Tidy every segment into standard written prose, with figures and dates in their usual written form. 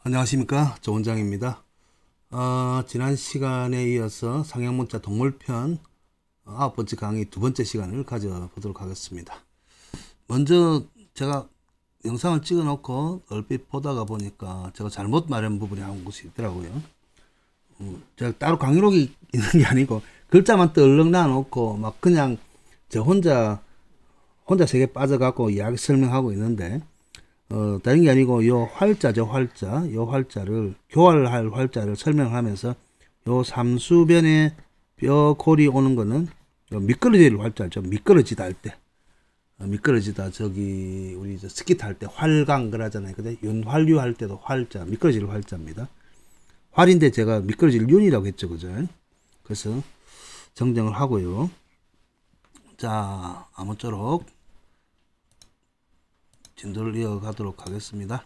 안녕하십니까, 조원장입니다. 지난 시간에 이어서 상형문자 동물편 9번째 강의 2번째 시간을 가져보도록 하겠습니다. 먼저 제가 영상을 찍어 놓고 얼핏 보다가 보니까 제가 잘못 말한 부분이 한 곳이 있더라고요. 제가 따로 강의록이 있는 게 아니고 글자만 떨렁 놔놓고 막 그냥 저 혼자 세계 빠져갖고 이야기 설명하고 있는데, 다른 게 아니고 요 활자죠, 활자. 요 활자를 교활할 활자를 설명하면서 요 삼수변에 뼈 골이 오는 거는 요 미끄러질 활자죠. 미끄러지다 할 때, 미끄러지다, 저기 우리 저 스키 탈 때 활강 그러잖아요. 근데 윤활유 할 때도 활자, 미끄러질 활자입니다. 활인데 제가 미끄러질 윤이라고 했죠, 그죠? 그래서 정정을 하고요. 자, 아무쪼록 진도를 이어가도록 하겠습니다.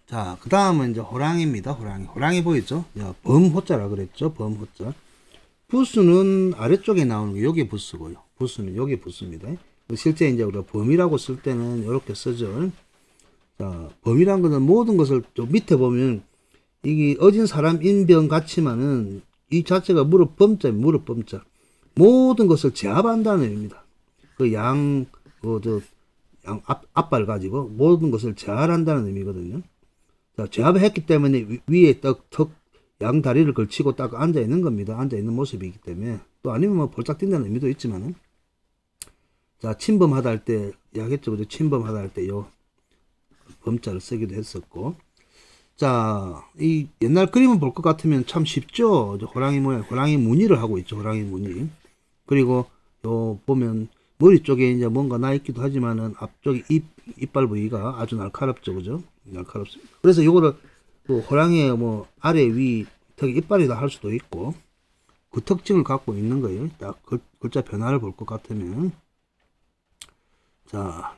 자, 그 다음은 이제 호랑이입니다. 호랑이 보이죠? 범호자라 그랬죠? 범호자. 부수는 아래쪽에 나오는 게 여기 부수고요. 부수는 여기 부수입니다. 실제 이제 우리가 범이라고 쓸 때는 이렇게 쓰죠. 자, 범이란 것은 모든 것을 좀 밑에 보면 이게 어진 사람 인병 같지만은 이 자체가 무릎 범자입니다. 무릎 범자. 모든 것을 제압한다는 의미입니다. 그 앞발 가지고 모든 것을 제압한다는 의미거든요. 자, 제압을 했기 때문에 위에 양 다리를 걸치고 딱 앉아 있는 겁니다. 앉아 있는 모습이기 때문에. 또 아니면 뭐 볼짝 뛴다는 의미도 있지만은. 자, 침범하다 할 때, 이야기했죠. 그죠? 침범하다 할 때 요 범자를 쓰기도 했었고. 자, 이 옛날 그림을 볼 것 같으면 참 쉽죠. 호랑이 모양, 호랑이 무늬를 하고 있죠. 호랑이 무늬. 그리고 요 보면 머리 쪽에 이제 뭔가 나 있기도 하지만은 앞쪽에 이빨 부위가 아주 날카롭죠, 그죠? 날카롭습니다. 그래서 요거를 그 호랑이의 뭐 아래 위 특히 이빨이다 할 수도 있고 그 특징을 갖고 있는 거예요. 딱 글자 변화를 볼 것 같으면. 자,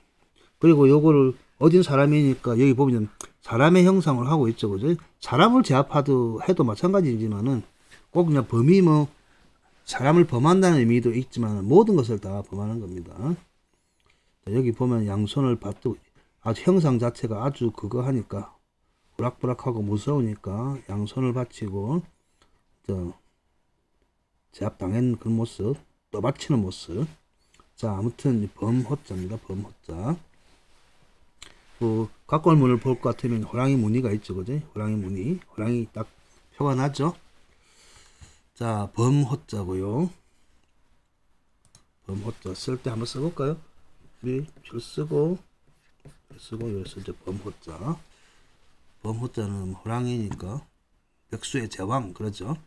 그리고 요거를 어딘 사람이니까 여기 보면 사람의 형상을 하고 있죠, 그죠? 사람을 제압하도 해도 마찬가지지만은 꼭 그냥 범이 뭐 사람을 범한다는 의미도 있지만 모든 것을 다 범하는 겁니다. 자, 여기 보면 양손을 받고 아주 형상 자체가 아주 그거 하니까 부락부락하고 무서우니까 양손을 받치고 제압당한 그 모습, 떠받치는 모습. 자, 아무튼 범호자입니다. 범호자. 그 각골문을 볼 것 같으면 호랑이 무늬가 있죠, 그죠? 호랑이 무늬, 호랑이 딱 표가 나죠. 자, 범호자고요. 범호자 쓸 때 한번 써볼까요? 미리 줄 쓰고 여기서 이제 범호자. 범호자는 호랑이니까 백수의 제왕 그러죠.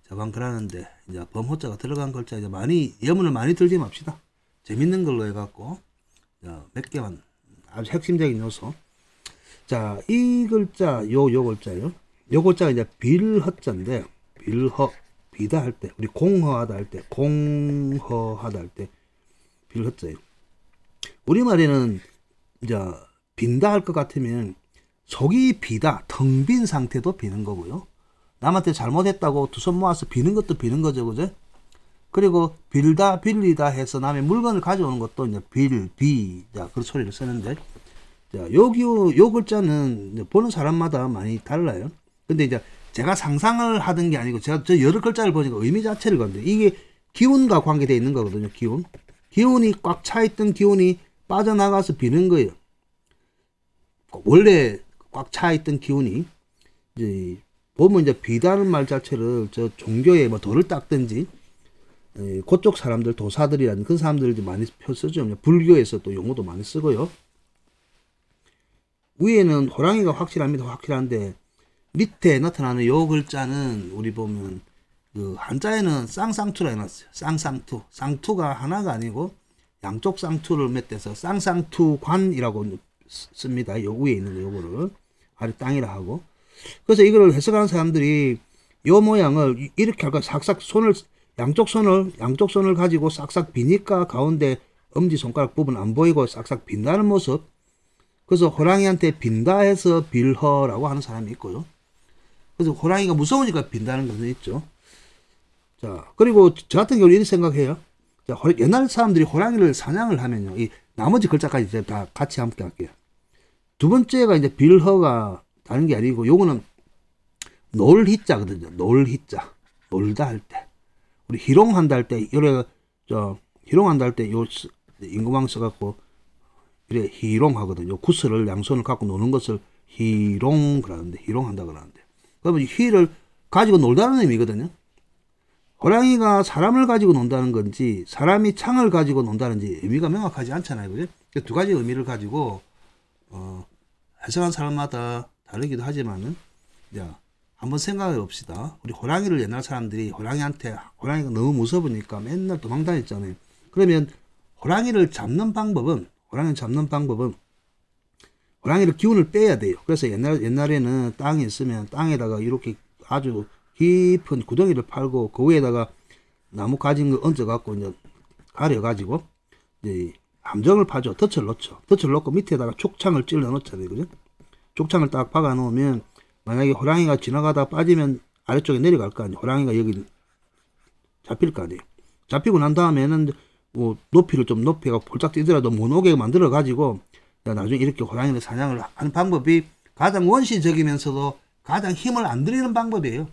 제왕 그러는데 이제 범호자가 들어간 글자 이제 많이 예문을 많이 들지 맙시다. 재밌는 걸로 해갖고 몇 개만 아주 핵심적인 요소. 자, 이 글자 요 글자요. 요 글자가 이제 빌허자인데 빌허 비다 할 때, 우리 공허하다 할 때, 공허하다 할 때, 빌허자예요. 우리말에는 이제 빈다 할 것 같으면 속이 비다, 텅 빈 상태도 비는 거고요. 남한테 잘못했다고 두 손 모아서 비는 것도 비는 거죠, 그죠? 그리고 빌다, 빌리다 해서 남의 물건을 가져오는 것도 이제 자, 그런 소리를 쓰는데, 자, 요 글자는 이제 보는 사람마다 많이 달라요. 근데 이제 제가 상상을 하던 게 아니고 제가 저 여러 글자를 보니까 의미 자체를 건데 이게 기운과 관계되어 있는 거거든요. 기운이 꽉 차있던 기운이 빠져나가서 비는 거예요. 원래 꽉 차있던 기운이 이제 보면 이제 비다는 말 자체를 저 종교에 뭐 돌을 닦든지 그쪽 사람들 도사들이라는 그 사람들이 많이 쓰죠. 불교에서 또 용어도 많이 쓰고요. 위에는 호랑이가 확실합니다. 확실한데 밑에 나타나는 요 글자는 우리 보면 그 한자에는 쌍쌍투라 해놨어요. 쌍쌍투. 쌍투가 하나가 아니고 양쪽 쌍투를 맺대서 쌍쌍투관이라고 씁니다. 요 위에 있는 요거를 아래 땅이라 하고. 그래서 이거를 해석하는 사람들이 요 모양을 이렇게 할까 싹싹 양쪽 손을 가지고 싹싹 비니까 가운데 엄지손가락 부분 안 보이고 싹싹 빈다는 모습. 그래서 호랑이한테 빈다 해서 빌허라고 하는 사람이 있고요. 그래서 호랑이가 무서우니까 빈다는 것도 있죠. 자, 그리고 저 같은 경우는 이렇게 생각해요. 자, 옛날 사람들이 호랑이를 사냥을 하면요, 이 나머지 글자까지 다 같이 함께 할게요. 두 번째가 이제 빌허가 다른 게 아니고 요거는 놀희자거든요. 놀희자. 놀다 할 때. 우리 희롱한다 할 때, 요래, 희롱한다 할 때 요 임금왕 써갖고, 이래 희롱하거든요. 구슬을 양손을 갖고 노는 것을 희롱 그러는데, 희롱한다 그러는데. 그러면 희를 가지고 놀다는 의미거든요. 호랑이가 사람을 가지고 논다는 건지, 사람이 창을 가지고 논다는지 의미가 명확하지 않잖아요. 그죠? 두 가지 의미를 가지고, 해석한 사람마다 다르기도 하지만은, 야, 한번 생각해 봅시다. 우리 호랑이를 옛날 사람들이 호랑이가 너무 무서우니까 맨날 도망 다녔잖아요. 그러면 호랑이를 잡는 방법은 호랑이를 기운을 빼야 돼요. 그래서 옛날에는 땅이 있으면 땅에다가 이렇게 아주 깊은 구덩이를 팔고 그 위에다가 나무 가진 거 얹어 갖고 이제 가려 가지고 이제 함정을 파죠. 덫을 놓죠. 덫을 놓고 밑에다가 촉창을 찔러 놓잖아요. 그죠? 촉창을 딱 박아 놓으면 만약에 호랑이가 지나가다 빠지면 아래쪽에 내려갈 거 아니에요. 호랑이가 여기 잡힐 거 아니에요. 잡히고 난 다음에는 뭐 높이를 좀 높이가 폴짝 뛰더라도 못 오게 만들어 가지고 나중에 이렇게 호랑이를 사냥을 하는 방법이 가장 원시적이면서도 가장 힘을 안 들이는 방법이에요.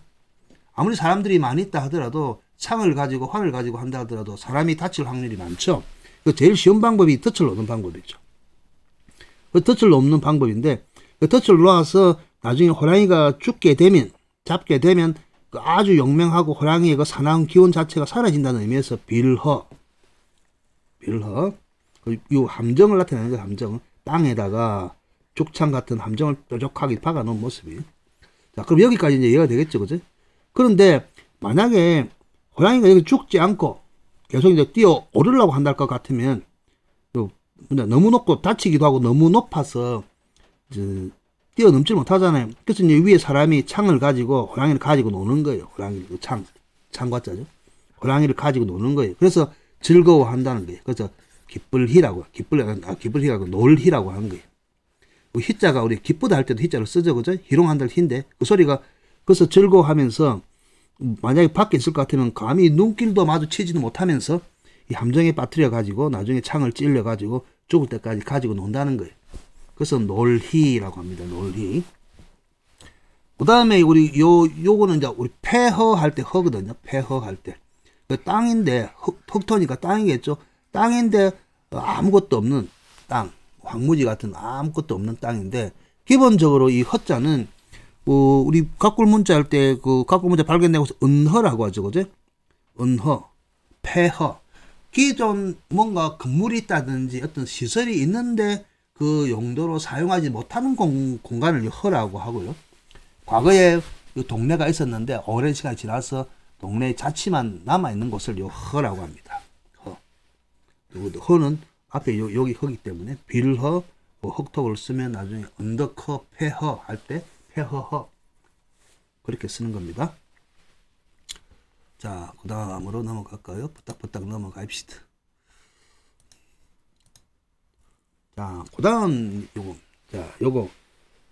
아무리 사람들이 많이 있다 하더라도 창을 가지고 활을 가지고 한다 하더라도 사람이 다칠 확률이 많죠. 그 제일 쉬운 방법이 덫을 놓는 방법이죠. 그 덫을 놓는 방법인데 그 덫을 놓아서 나중에 호랑이가 잡게 되면 그 아주 용맹하고 호랑이의 그 사나운 기운 자체가 사라진다는 의미에서 빌허. 이 함정을 나타내는 거예요. 함정. 땅에다가 죽창 같은 함정을 뾰족하게 박아 놓은 모습이. 자, 그럼 여기까지 이제 이해가 되겠죠, 그죠? 그런데 만약에 호랑이가 여기 죽지 않고 계속 이제 뛰어 오르려고 한다 것 같으면 너무 높고 다치기도 하고 너무 높아서 뛰어넘지 못하잖아요. 그래서 이제 위에 사람이 창을 가지고 호랑이를 가지고 노는 거예요. 호랑이 창과자죠. 호랑이를 가지고 노는 거예요. 그래서 즐거워한다는 거예요. 그래서 기쁠희라고 놀희라고 하는 거예요. 희자가 우리 기쁘다 할 때도 희자를 쓰죠, 그죠? 희롱한다 할 희인데 그 소리가 그래서 즐거워하면서 만약에 밖에 있을 것 같으면 감히 눈길도 마주치지도 못하면서 이 함정에 빠뜨려 가지고 나중에 창을 찔려 가지고 죽을 때까지 가지고 논다는 거예요. 그래서 놀희라고 합니다. 놀희. 그 다음에 우리 요거는 이제 우리 폐허할 때 허거든요. 폐허할 때. 그 땅인데 흙토니까 땅이겠죠. 땅인데 아무것도 없는 땅, 황무지 같은 아무것도 없는 땅인데 기본적으로 이 허자는 우리 각굴문자 할 때 그 각굴문자 발견되고서 은허라고 하죠, 그죠? 은허, 폐허. 기존 뭔가 건물이 있다든지 어떤 시설이 있는데 그 용도로 사용하지 못하는 공간을 허라고 하고요. 과거에 동네가 있었는데 오랜 시간이 지나서 동네의 자취만 남아있는 곳을 허라고 합니다. 허는 앞에 여기 허기 때문에 빌허, 흑톡을 쓰면 나중에 언덕허, 폐허 할 때 폐허허 그렇게 쓰는 겁니다. 자, 그 다음으로 넘어갈까요? 부탁부탁 넘어갑시다. 자, 그 다음 요거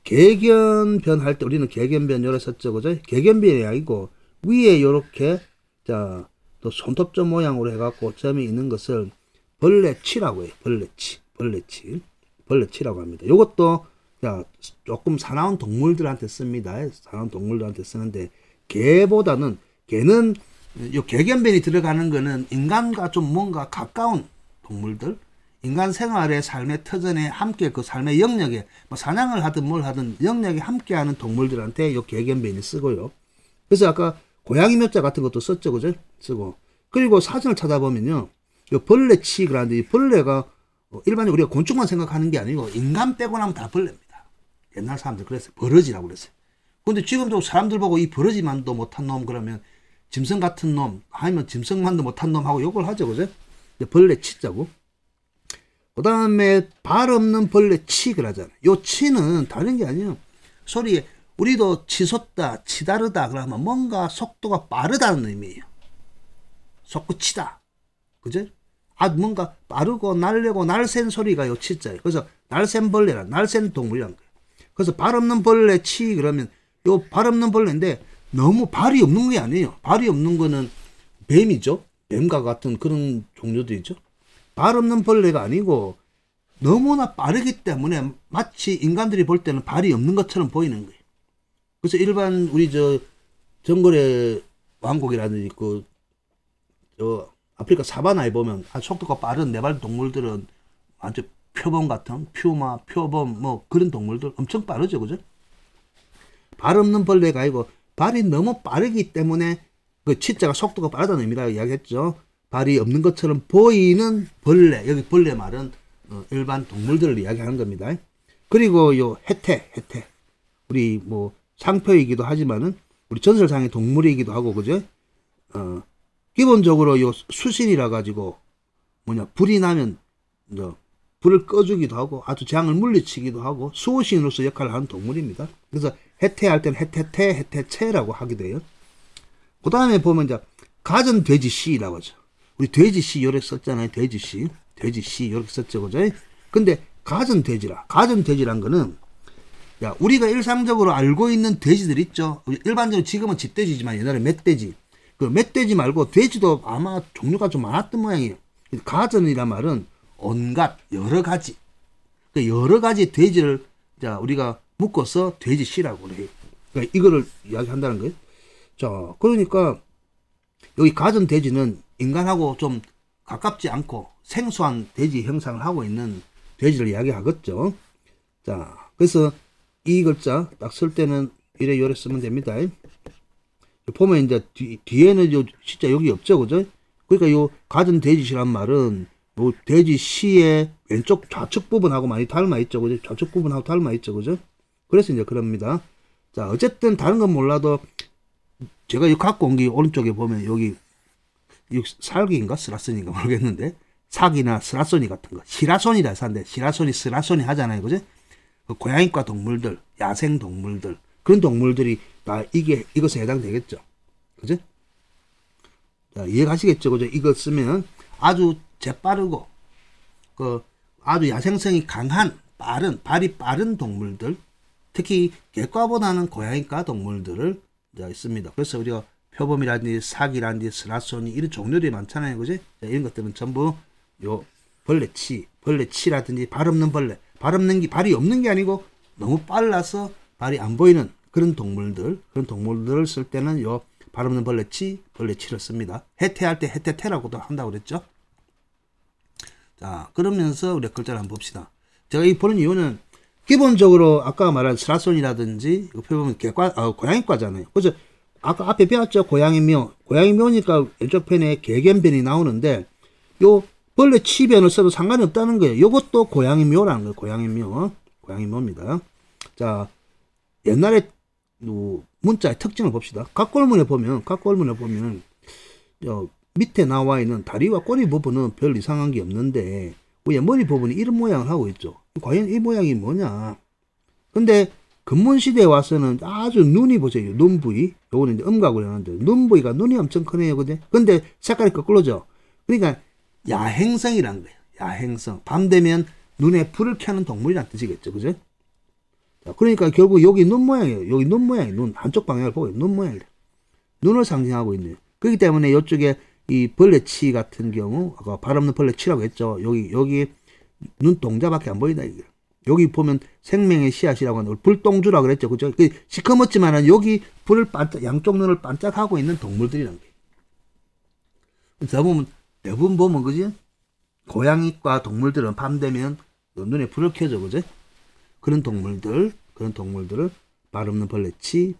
개견변 할 때 우리는 개견변 요래 썼죠, 그죠? 개견변이 아니고 위에 요렇게 또 손톱점 모양으로 해갖고 점이 있는 것을 벌레치라고 해요. 벌레치라고 합니다. 요것도 조금 사나운 동물들한테 씁니다. 사나운 동물들한테 쓰는데 개는 요 개견변이 들어가는 거는 인간과 좀 뭔가 가까운 동물들, 인간 생활의 삶의 터전에 함께 그 삶의 영역에 뭐 사냥을 하든 뭘 하든 영역에 함께하는 동물들한테 요 개견변이 쓰고요. 그래서 아까 고양이 묘자 같은 것도 썼죠, 그죠? 쓰고 그리고 사전을 찾아보면요, 요 벌레치 그러는데 이 벌레가 일반적으로 우리가 곤충만 생각하는 게 아니고 인간 빼고 나면 다 벌레입니다. 옛날 사람들 그랬어요. 버러지라고 그랬어요. 근데 지금도 사람들 보고 이 버러지만도 못한 놈 그러면 짐승 같은 놈 아니면 짐승만도 못한 놈하고 욕을 하죠, 그죠? 벌레 치자고. 그 다음에 발 없는 벌레 치 그러잖아요. 요 치는 다른 게 아니에요. 소리에 우리도 치솟다, 치다르다 그러면 뭔가 속도가 빠르다는 의미예요. 속구치다, 그죠? 뭔가 빠르고 날려고 날샌 소리가 요 치자예요. 그래서 날샌 벌레라, 날샌 동물이란 거예요. 그래서 발 없는 벌레 치 그러면 요 발 없는 벌레인데 너무 발이 없는 게 아니에요. 발이 없는 거는 뱀이죠. 뱀과 같은 그런 종류도 있죠. 발 없는 벌레가 아니고 너무나 빠르기 때문에 마치 인간들이 볼 때는 발이 없는 것처럼 보이는 거예요. 그래서 일반 우리 저 정글의 왕국이라든지 아프리카 사바나에 보면 아주 속도가 빠른 네발 동물들은 아주 표범 같은 퓨마, 표범 뭐 그런 동물들 엄청 빠르죠, 그죠? 발 없는 벌레가 아니고 발이 너무 빠르기 때문에 그 치자가 속도가 빠르다는 의미라고 이야기했죠. 발이 없는 것처럼 보이는 벌레, 여기 벌레 말은 일반 동물들을 이야기하는 겁니다. 그리고 요 해태 우리 뭐 상표이기도 하지만은 우리 전설상의 동물이기도 하고, 그죠? 기본적으로 요 수신이라 가지고 불이 나면 불을 꺼주기도 하고 아주 재앙을 물리치기도 하고 수호신으로서 역할을 하는 동물입니다. 그래서 해태할 때는 해태태, 해태체라고 하기도 해요. 그 다음에 보면 이제 가전 돼지씨라고 하죠. 우리 돼지씨 요렇게 썼잖아요. 돼지씨 요렇게 썼죠, 그죠? 근데 가전 돼지란 거는 우리가 일상적으로 알고 있는 돼지들 있죠. 일반적으로 지금은 집돼지지만 옛날에 멧돼지. 그 멧돼지 말고 돼지도 아마 종류가 좀 많았던 모양이에요. 가전이란 말은 온갖 여러 가지 돼지를 우리가 묶어서 돼지씨라고 해요. 그러니까 이거를 이야기한다는 거예요. 자, 그러니까 여기 가전 돼지는 인간하고 좀 가깝지 않고 생소한 돼지 형상을 하고 있는 돼지를 이야기하겠죠. 자, 그래서 이 글자 딱 쓸 때는 이래 요래 쓰면 됩니다. 보면 이제 뒤에는 진짜 여기 없죠, 그죠? 그러니까 요 가전 돼지시란 말은 요 돼지시의 왼쪽 좌측 부분하고 많이 닮아 있죠, 그죠? 좌측 부분하고 닮아 있죠, 그죠? 그래서 이제 그럽니다. 자, 어쨌든 다른 건 몰라도 제가 이 갖고 온 게 오른쪽에 보면 여기 살기인가 스라소니인가 모르겠는데 사기나 스라소니 같은 거 시라소니라 해서인데 시라소니 스라소니 하잖아요, 그죠? 그 고양이과 동물들, 야생 동물들 그런 동물들이 다 이것에 해당되겠죠, 그죠? 자, 이해가시겠죠, 그죠? 이거 쓰면 아주 재빠르고 아주 야생성이 강한 발이 빠른 동물들, 특히 개과보다는 고양이과 동물들을 있습니다. 그래서 우리가 표범이라든지 사기라든지 스라소니 이런 종류들이 많잖아요, 그지? 이런 것들은 전부 요 벌레치라든지 발 없는 벌레, 발이 없는 게 아니고 너무 빨라서 발이 안 보이는 그런 동물들을 쓸 때는 요 발 없는 벌레치를 씁니다. 해태할 때 해태태라고도 한다고 그랬죠. 자, 그러면서 우리 글자를 한번 봅시다. 제가 이 보는 이유는 기본적으로 아까 말한 스라손이라든지 표범은 고양이과잖아요. 그래서 아까 앞에 배웠죠. 고양이묘니까 왼쪽 편에 개견변이 나오는데 요 벌레 치변을 써도 상관이 없다는 거예요. 요것도 고양이묘라는 거예요. 고양이묘입니다. 자, 옛날에 문자의 특징을 봅시다. 각골문에 보면 밑에 나와 있는 다리와 꼬리 부분은 별 이상한 게 없는데 왜 머리 부분이 이런 모양을 하고 있죠. 과연 이 모양이 뭐냐. 근데 근문시대에 와서는 아주 눈이 보세요. 눈 부위. 요거는 이제 음각으로 하는데 눈 부위가 눈이 엄청 크네요. 근데 색깔이 거꾸로죠. 그러니까 야행성이라는 거예요. 야행성. 밤 되면 눈에 불을 켜는 동물이라는 뜻이겠죠. 그죠? 자, 그러니까 결국 여기 눈 모양이에요. 여기 눈 모양이 한쪽 방향을 보고 눈 모양이래. 눈을 상징하고 있네요. 그렇기 때문에 이쪽에 이 벌레치 같은 경우 아까 발 없는 벌레치라고 했죠. 여기 눈동자밖에 안 보인다 이게. 여기 보면 생명의 씨앗이라고 하는 불똥주라고 그랬죠. 그죠? 시커멓지만은 여기 불을 양쪽 눈을 반짝하고 있는 동물들이란 거예요. 대부분 보면 그지? 고양이과 동물들은 밤 되면 눈에 불을 켜죠. 그죠? 그런 동물들을 발 없는 벌레치,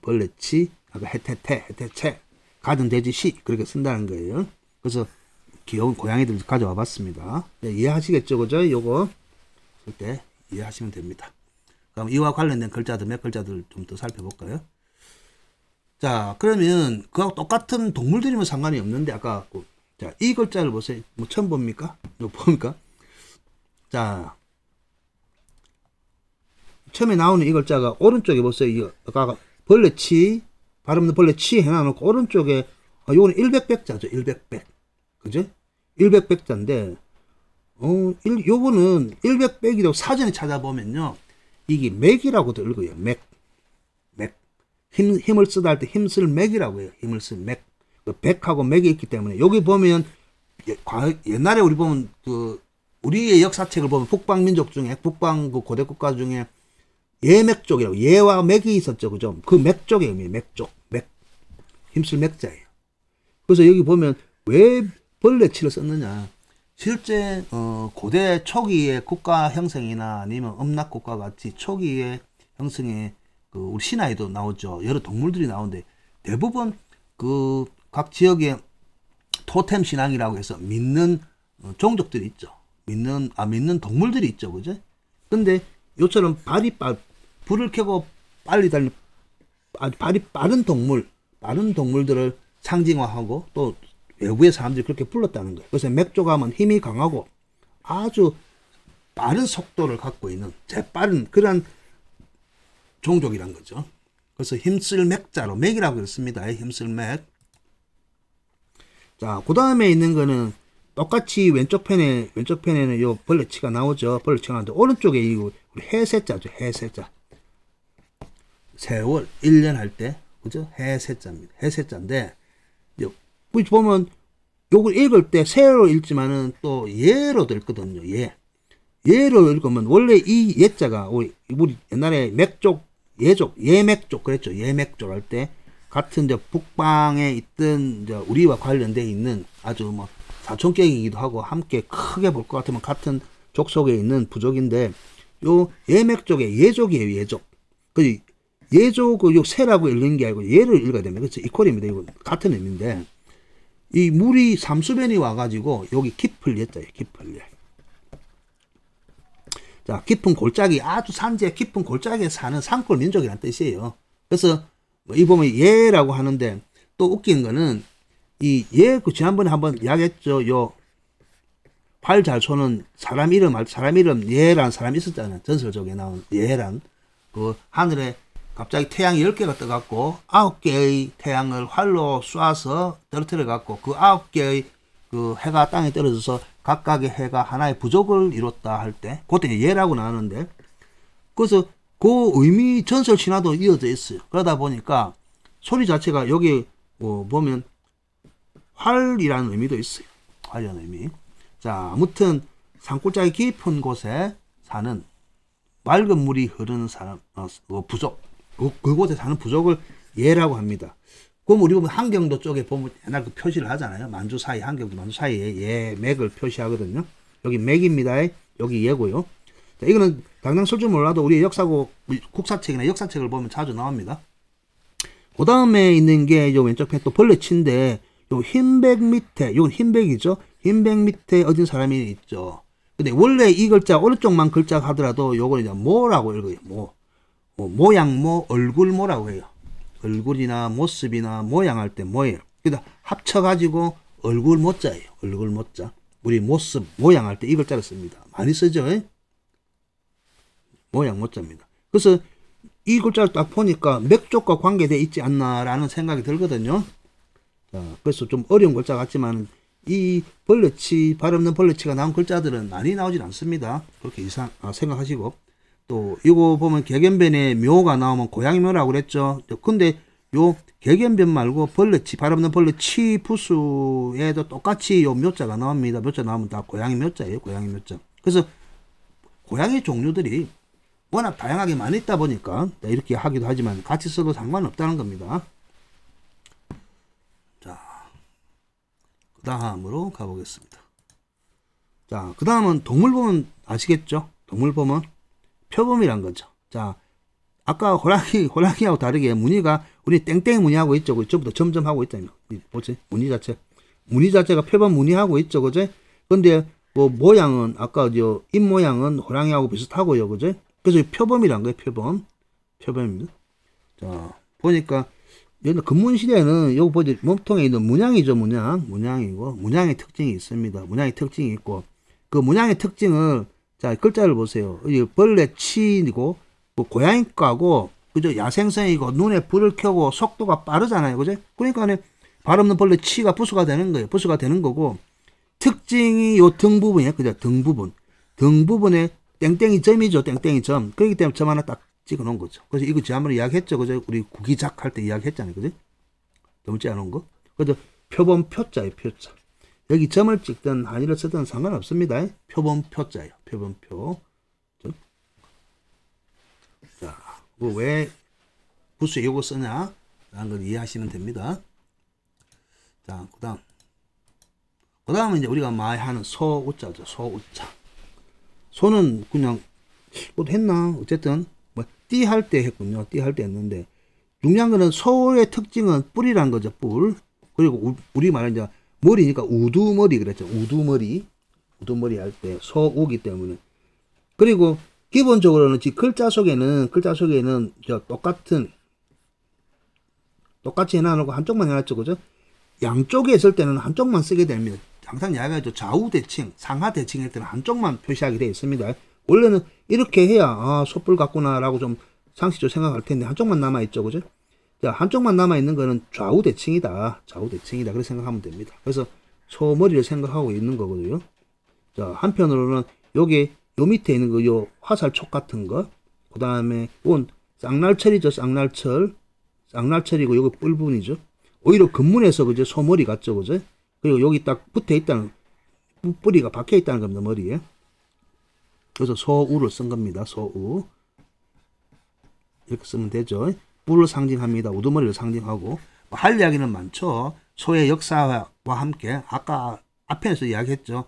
아까 해태체, 가든 돼지시 그렇게 쓴다는 거예요. 그래서 귀여운 고양이들 가져와 봤습니다. 네, 이해하시겠죠? 그죠? 요거 쓸 때 이해하시면 됩니다. 그럼 이와 관련된 글자들 몇 글자들 좀 더 살펴볼까요? 자, 그러면 그하고 똑같은 동물들이면 상관이 없는데 아까 자, 이 글자를 보세요. 뭐 처음 봅니까? 이거 봅니까? 자, 처음에 나오는 이 글자가 오른쪽에 보세요. 아까 벌레치, 발 없는 벌레치 해놔놓고 오른쪽에 요거는 100백자죠. 100백. 그죠? 100백자인데 요거는 100백이라고 사전에 찾아보면요. 이게 맥이라고도 읽어요. 맥. 힘을 쓰다 할 때 힘쓸 맥이라고 해요. 힘을 쓸 맥. 백하고 맥이 있기 때문에 여기 보면 옛날에 우리 보면 우리의 역사책을 보면 북방 민족 중에 북방 고대 국가 중에 예맥 쪽이라고. 예와 맥이 있었죠. 그죠? 그 맥 쪽의 의미, 맥 쪽. 맥. 힘쓸 맥자예요. 그래서 여기 보면 왜 벌레치를 썼느냐. 실제, 고대 초기의 국가 형성이나 아니면 음락국가 같이 초기의 형성에 우리 신화에도 나오죠. 여러 동물들이 나오는데 대부분 그 각 지역의 토템 신앙이라고 해서 믿는 종족들이 있죠. 믿는 동물들이 있죠. 그죠? 근데 요처럼 불을 켜고 빨리 발이 빠른 동물들을 상징화하고 또 외부의 사람들이 그렇게 불렀다는 거예요. 그래서 맥조감은 힘이 강하고 아주 빠른 속도를 갖고 있는 재빠른 그런 종족이란 거죠. 그래서 힘쓸 맥자로 맥이라고 그랬습니다. 힘쓸 맥. 자, 그 다음에 있는 거는 똑같이 왼쪽 편에는 요 벌레치가 나오죠. 벌레치가 나오는데 오른쪽에 이 우리 해세자죠. 해세자. 세월 1년 할 때 그죠? 해세자입니다. 해세자인데 보면 요걸 읽을 때 세로 읽지만은 또 예로도 읽거든요. 예로 읽으면 원래 이 예자가 우리 옛날에 맥족 예맥족 그랬죠. 예맥족 할 때 같은 이제 북방에 있던 이제 우리와 관련돼 있는 아주 뭐 사촌격이기도 하고 함께 크게 볼 것 같으면 같은 족속에 있는 부족인데 요 예맥족의 예족이에요. 예족. 그 예족 요 세라고 읽는 게 아니고 예를 읽어야 됩니다. 그렇죠. 이퀄입니다. 이거 같은 의미인데 이 물이 삼수변이 와가지고 여기 깊을 예자예요. 깊을 예. 자, 깊은 골짜기 아주 산지의 깊은 골짜기에 사는 산골 민족이라는 뜻이에요. 그래서 이 보면 예라고 하는데 또 웃긴 거는 이 예 그 지난번에 한번 이야기했죠. 요 활 잘 쏘는 사람 이름 예란 사람이 있었잖아요. 전설적에 나온 예란 그 하늘에 갑자기 태양이 10개가 떠갖고 9개의 태양을 활로 쏴서 떨어뜨려 갖고 그 9개의 그 해가 땅에 떨어져서 각각의 해가 하나의 부족을 이뤘다 할 때 그때 예라고 나오는데 그래서 그 의미 전설 신화도 이어져 있어요. 그러다 보니까 소리 자체가 여기 보면 활이라는 의미도 있어요. 활이라는 의미. 자, 아무튼 산골짜기 깊은 곳에 사는 맑은 물이 흐르는 사람 부족 그곳에 사는 부족을 예라고 합니다. 그럼 우리 보면 한경도 쪽에 보면 옛날 그 표시를 하잖아요. 만주 사이 한경도 만주 사이에 예 맥을 표시하거든요. 여기 맥입니다. 여기 예고요. 자, 이거는 당장 쓸 줄 몰라도 우리 역사고 국사책이나 역사책을 보면 자주 나옵니다. 그 다음에 있는 게 요 왼쪽 편 또 벌레치인데 요 흰백 밑에 요건 흰백이죠. 흰백 밑에 어진 사람이 있죠. 근데 원래 이 글자 오른쪽만 글자 하더라도 요걸 이제 모라고 읽어요. 모양 얼굴모라고 해요. 얼굴이나 모습이나 모양 할 때 모예요. 그러니까 합쳐가지고 얼굴 모자예요. 얼굴 모자. 우리 모습 모양 할 때 이 글자를 씁니다. 많이 쓰죠. 모양 모자입니다. 그래서 이 글자를 딱 보니까 맥쪽과 관계되어 있지 않나라는 생각이 들거든요. 자, 그래서 좀 어려운 글자 같지만 이 발 없는 벌레치가 나온 글자들은 많이 나오진 않습니다. 그렇게 생각하시고 또 이거 보면 개견변에 묘가 나오면 고양이 묘라고 그랬죠. 근데 요 개견변 말고 발 없는 벌레치 부수에도 똑같이 요 묘자가 나옵니다. 묘자 나오면 다 고양이 묘자예요. 고양이 묘자. 그래서 고양이 종류들이 워낙 다양하게 많이 있다 보니까 이렇게 하기도 하지만 같이 써도 상관없다는 겁니다. 자, 그 다음으로 가보겠습니다. 자, 그 다음은 동물범은 아시겠죠? 동물범은 표범이란 거죠. 자, 아까 호랑이하고 다르게 무늬가 우리 땡땡 무늬하고 있죠. 그쪽부터 점점 하고 있잖아요. 뭐지? 무늬 자체가 표범 무늬하고 있죠. 그죠? 근데 뭐 모양은 아까 입 모양은 호랑이하고 비슷하고요. 그죠? 그래서 표범이란 거예요. 표범입니다. 자, 보니까 옛날 근문시대에는 여기 보지 몸통에 있는 문양이죠. 문양이고 문양의 특징이 있습니다. 문양의 특징이 있고 그 문양의 특징을 자, 글자를 보세요. 벌레 치이고 뭐 고양이과고 그죠? 야생성이고 눈에 불을 켜고 속도가 빠르잖아요. 그죠? 그러니까 발 없는 벌레 치가 부수가 되는 거예요. 부수가 되는 거고 특징이 요 등 부분이에요. 그죠? 등 부분에 땡땡이 점이죠. 땡땡이 점. 그렇기 때문에 점 하나 딱 찍어 놓은 거죠. 그래서 이거 지난번에 이야기했죠. 그죠? 우리 구기작 할 때 이야기했잖아요. 그죠? 너무 째놓은 거. 그래서 표범 표자예요. 표자. 여기 점을 찍든 한의를 쓰든 상관없습니다. 표범 표자예요. 표범 표. 자, 왜 부수에 요거 쓰냐? 라는 걸 이해하시면 됩니다. 자, 그 다음은 이제 우리가 많이 하는 소우자죠. 소우자. 소는 그냥, 했나? 어쨌든, 띠 할 때 했군요. 띠 할 때 했는데, 중요한 거는 소의 특징은 뿔이란 거죠. 뿔. 그리고 우리 말은 이제 머리니까 우두머리 그랬죠. 우두머리. 우두머리 할 때 소우기 때문에. 그리고 기본적으로는 글자 속에는 똑같이 해놔놓고 한쪽만 해놨죠. 그죠? 양쪽에 있을 때는 한쪽만 쓰게 됩니다. 항상 이야기하죠. 좌우 대칭, 상하 대칭 할 때는 한쪽만 표시하게 되어 있습니다. 원래는 이렇게 해야 소뿔 같구나 라고 좀 상식적으로 생각할 텐데 한쪽만 남아있죠. 그죠? 자, 한쪽만 남아있는 거는 좌우 대칭이다. 좌우 대칭이다. 그렇게 생각하면 됩니다. 그래서 소머리를 생각하고 있는 거거든요. 자, 한편으로는 요게 요 밑에 있는 거, 요 화살촉 같은 거, 그 다음에 이건 쌍날철이죠. 쌍날철이고 요거 뿔분이죠. 오히려 근문에서 그죠? 소머리 같죠. 그죠? 그리고 여기 딱 붙어 있다는, 뿌리가 박혀 있다는 겁니다. 머리에. 그래서 소우를 쓴 겁니다. 소우. 이렇게 쓰면 되죠. 뿔을 상징합니다. 우두머리를 상징하고. 할 이야기는 많죠. 소의 역사와 함께, 아까 앞에서 이야기했죠.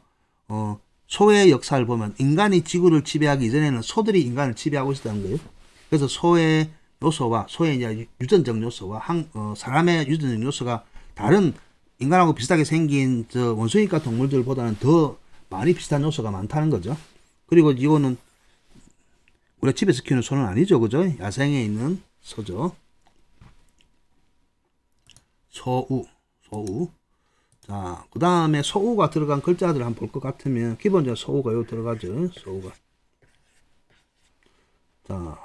소의 역사를 보면 인간이 지구를 지배하기 이전에는 소들이 인간을 지배하고 있었다는 거예요. 그래서 소의 요소와 소의 이제 유전적 요소와 사람의 유전적 요소가 다른 인간하고 비슷하게 생긴 원숭이과 동물들보다는 더 많이 비슷한 요소가 많다는 거죠. 그리고 이거는 우리가 집에서 키우는 소는 아니죠. 그죠? 야생에 있는 소죠. 소우. 자, 그 다음에 소우가 들어간 글자들을 한번 볼 것 같으면, 기본적으로 소우가 여기 들어가죠. 소우가. 자,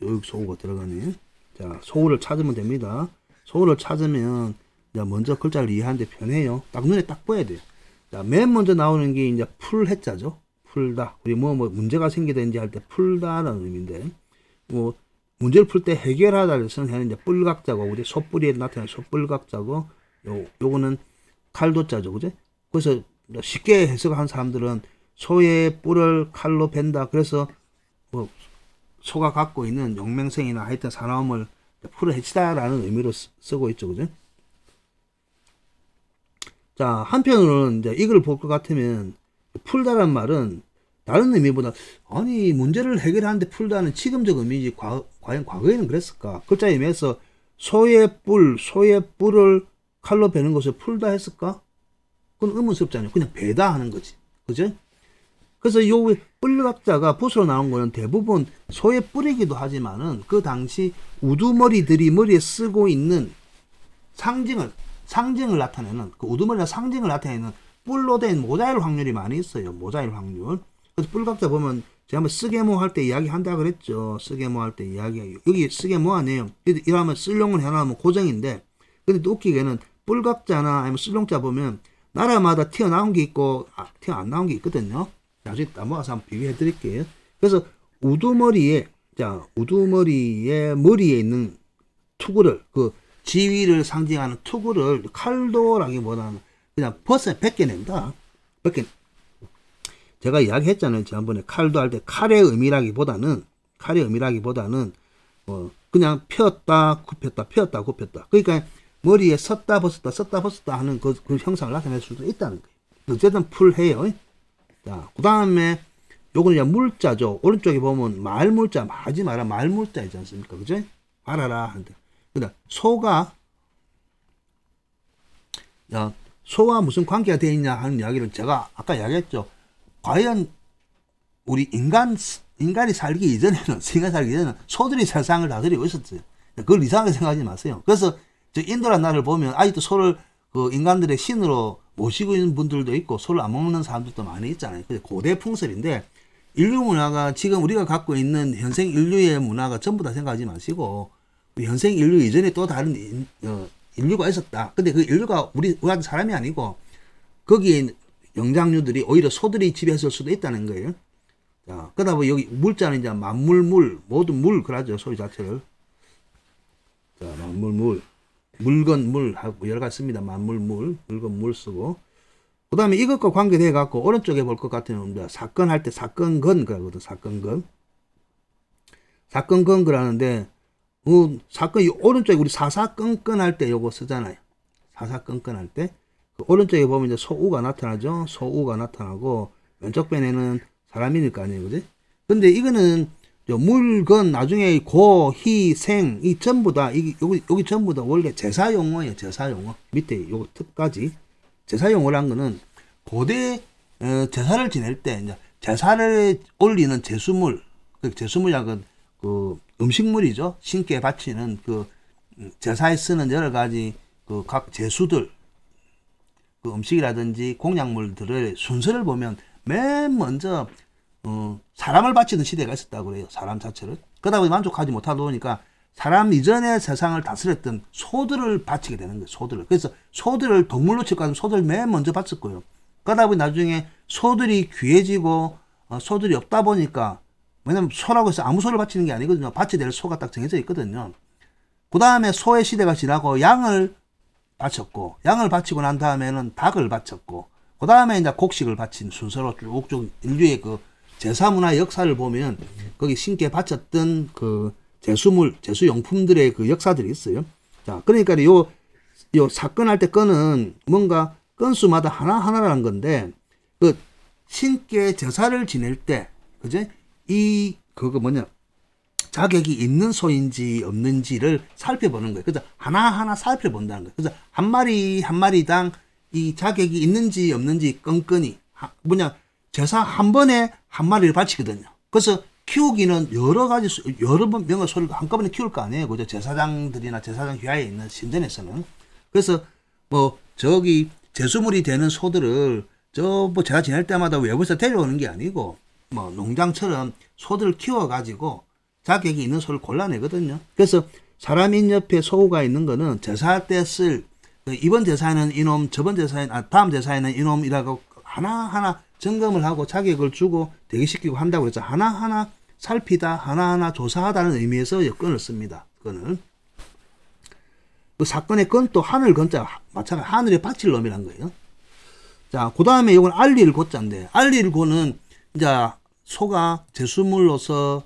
여기 소우가 들어가네. 자, 소우를 찾으면 됩니다. 소우를 찾으면, 먼저 글자를 이해하는데 편해요. 딱 눈에 딱 보여야 돼요. 자, 맨 먼저 나오는 게 이제 풀해자죠. 풀다. 우리 뭐 문제가 생기든지 할 때 풀다라는 의미인데, 문제를 풀 때 해결하다를 쓰는 이제 뿔각자고, 우리 소뿔이에 나타나는 소뿔각자고, 요거는 칼도자죠. 그죠? 그래서 쉽게 해석한 사람들은 소의 뿔을 칼로 벤다. 그래서 소가 갖고 있는 용맹성이나 하여튼 사나움을 풀을 해치다라는 의미로 쓰고 있죠. 그죠? 자, 한편으로는 이제 이걸 볼 것 같으면 풀다란 말은 다른 의미보다 아니 문제를 해결하는데 풀다는 지금적 의미지 과연 과거에는 그랬을까? 글자 의미에서 소의 뿔을 칼로 베는 것을 풀다 했을까? 그건 의문스럽잖아요. 그냥 베다 하는 거지. 그죠? 그래서 요 뿔각자가 붓으로 나온 거는 대부분 소의 뿔이기도 하지만은 그 당시 우두머리들이 머리에 쓰고 있는 상징을 나타내는, 그 우두머리나 상징을 나타내는 뿔로 된 모자일 확률이 많이 있어요. 모자일 확률. 그래서 뿔각자 보면 제가 한번 쓰게모 할 때 이야기 한다 그랬죠. 쓰게모 할 때 이야기. 여기 쓰게모 아니에요. 이러면 쓸룡을 해놔면 고정인데, 근데 또 웃기게는 뿔각자나 아니면 쓸룡자 보면 나라마다 튀어나온 게 있고 튀어 안 나온 게 있거든요. 나중에 넘어가서 한번 비교해 드릴게요. 그래서 우두머리에 머리에 있는 투구를, 그 지위를 상징하는 투구를 칼도라기보다는 그냥 벗겨낸다. 제가 이야기했잖아요. 지난번에 칼도 할 때 칼의 의미라기보다는 그냥 폈다 굽혔다. 그러니까 머리에 섰다 벗었다 하는 그 형상을 나타낼 수도 있다는 거예요. 어쨌든 풀해요. 자, 그 다음에 요거는 이제 물자죠. 오른쪽에 보면 말물자, 하지 마라 말물자 있지 않습니까? 그죠? 말아라 하는데. 그러니까 소가 소와 무슨 관계가 되어 있냐 하는 이야기를 제가 아까 이야기했죠. 과연 우리 인간이 살기 이전에는 소들이 세상을 다스리고 있었어요. 그걸 이상하게 생각하지 마세요. 그래서 인도라는 나라를 보면 아직도 소를 그 인간들의 신으로 모시고 있는 분들도 있고 소를 안 먹는 사람들도 많이 있잖아요. 고대 풍습인데, 인류 문화가 지금 우리가 갖고 있는 현생 인류의 문화가 전부 다 생각하지 마시고 현생 인류 이전에 또 다른 인류가 있었다. 근데 그 인류가 우리 같은 사람이 아니고 거기에 영장류들이 오히려 소들이 지배했을 수도 있다는 거예요. 자, 그러다 보니 여기 물자는 이제 만물물, 모든 물 그러죠. 소리 자체를. 자, 만물물, 물건 물 하고 여러 가지 씁니다. 만물물, 물건 물 쓰고. 그 다음에 이것과 관계돼 갖고 오른쪽에 볼 것 같으면 사건 할 때 사건건 그러거든. 사건건. 사건건거라는데 사건 이 오른쪽에 우리 사사건건할 때 요거 쓰잖아요. 사사건건할 때 그 오른쪽에 보면 이제 소우가 나타나죠. 소우가 나타나고 왼쪽 편에는 사람이니까 거 아니에요, 그지? 근데 이거는 물건 나중에 고, 희, 생 이 전부 다 여기 전부 다 원래 제사 용어예요. 제사 용어 밑에 요거 특까지 제사 용어란 거는 고대 제사를 지낼 때 이제 제사를 올리는 제수물, 그 제수물이란 그 음식물이죠. 신께 바치는 그 제사에 쓰는 여러 가지 그 각 제수들, 그 음식이라든지 공약물들을 순서를 보면 맨 먼저 사람을 바치는 시대가 있었다고 그래요. 사람 자체를. 그러다 보니 만족하지 못하다 보니까 사람 이전에 세상을 다스렸던 소들을 바치게 되는 거예요. 소들을. 그래서 소들을 동물로 칠까지는 소들을 맨 먼저 바쳤고요. 그러다 보니 나중에 소들이 귀해지고 소들이 없다 보니까, 왜냐면 소라고 해서 아무 소를 바치는 게 아니거든요. 바쳐야 될 소가 딱 정해져 있거든요. 그 다음에 소의 시대가 지나고 양을 바쳤고, 양을 바치고 난 다음에는 닭을 바쳤고, 그 다음에 이제 곡식을 바친 순서로 쭉쭉 인류의 그 제사 문화의 역사를 보면 거기 신께 바쳤던 그 제수물, 제수용품들의 그 역사들이 있어요. 자, 그러니까 요 사건할 때 건은 뭔가 건수마다 하나하나라는 건데, 그 신께 제사를 지낼 때, 그제? 그거 뭐냐, 자격이 있는 소인지 없는지를 살펴보는 거예요. 그래서 하나하나 살펴본다는 거예요. 그래서 한 마리 한 마리당 이 자격이 있는지 없는지 끈끈이, 뭐냐, 제사 한 번에 한 마리를 바치거든요. 그래서 키우기는 여러 명의 소를 한꺼번에 키울 거 아니에요. 그죠? 제사장들이나 제사장 휘하에 있는 신전에서는. 그래서 뭐 저기 제수물이 되는 소들을 뭐 제가 지낼 때마다 외부에서 데려오는 게 아니고, 뭐 농장처럼 소들을 키워가지고 자격이 있는 소를 골라내거든요. 그래서 사람인 옆에 소가 있는 거는 제사 때 쓸, 이번 제사에는 이놈, 저번 제사에는, 다음 제사에는 이놈이라고 하나하나 점검을 하고 자격을 주고 대기시키고 한다고 해서 하나하나 살피다, 하나하나 조사하다는 의미에서 여건을 씁니다. 건을. 그 사건의 건 또 하늘 건자, 마찬가지 하늘에 바칠 놈이란 거예요. 자, 그 다음에 이건 알릴 고자인데, 알릴 고는 이제 소가 제수물로서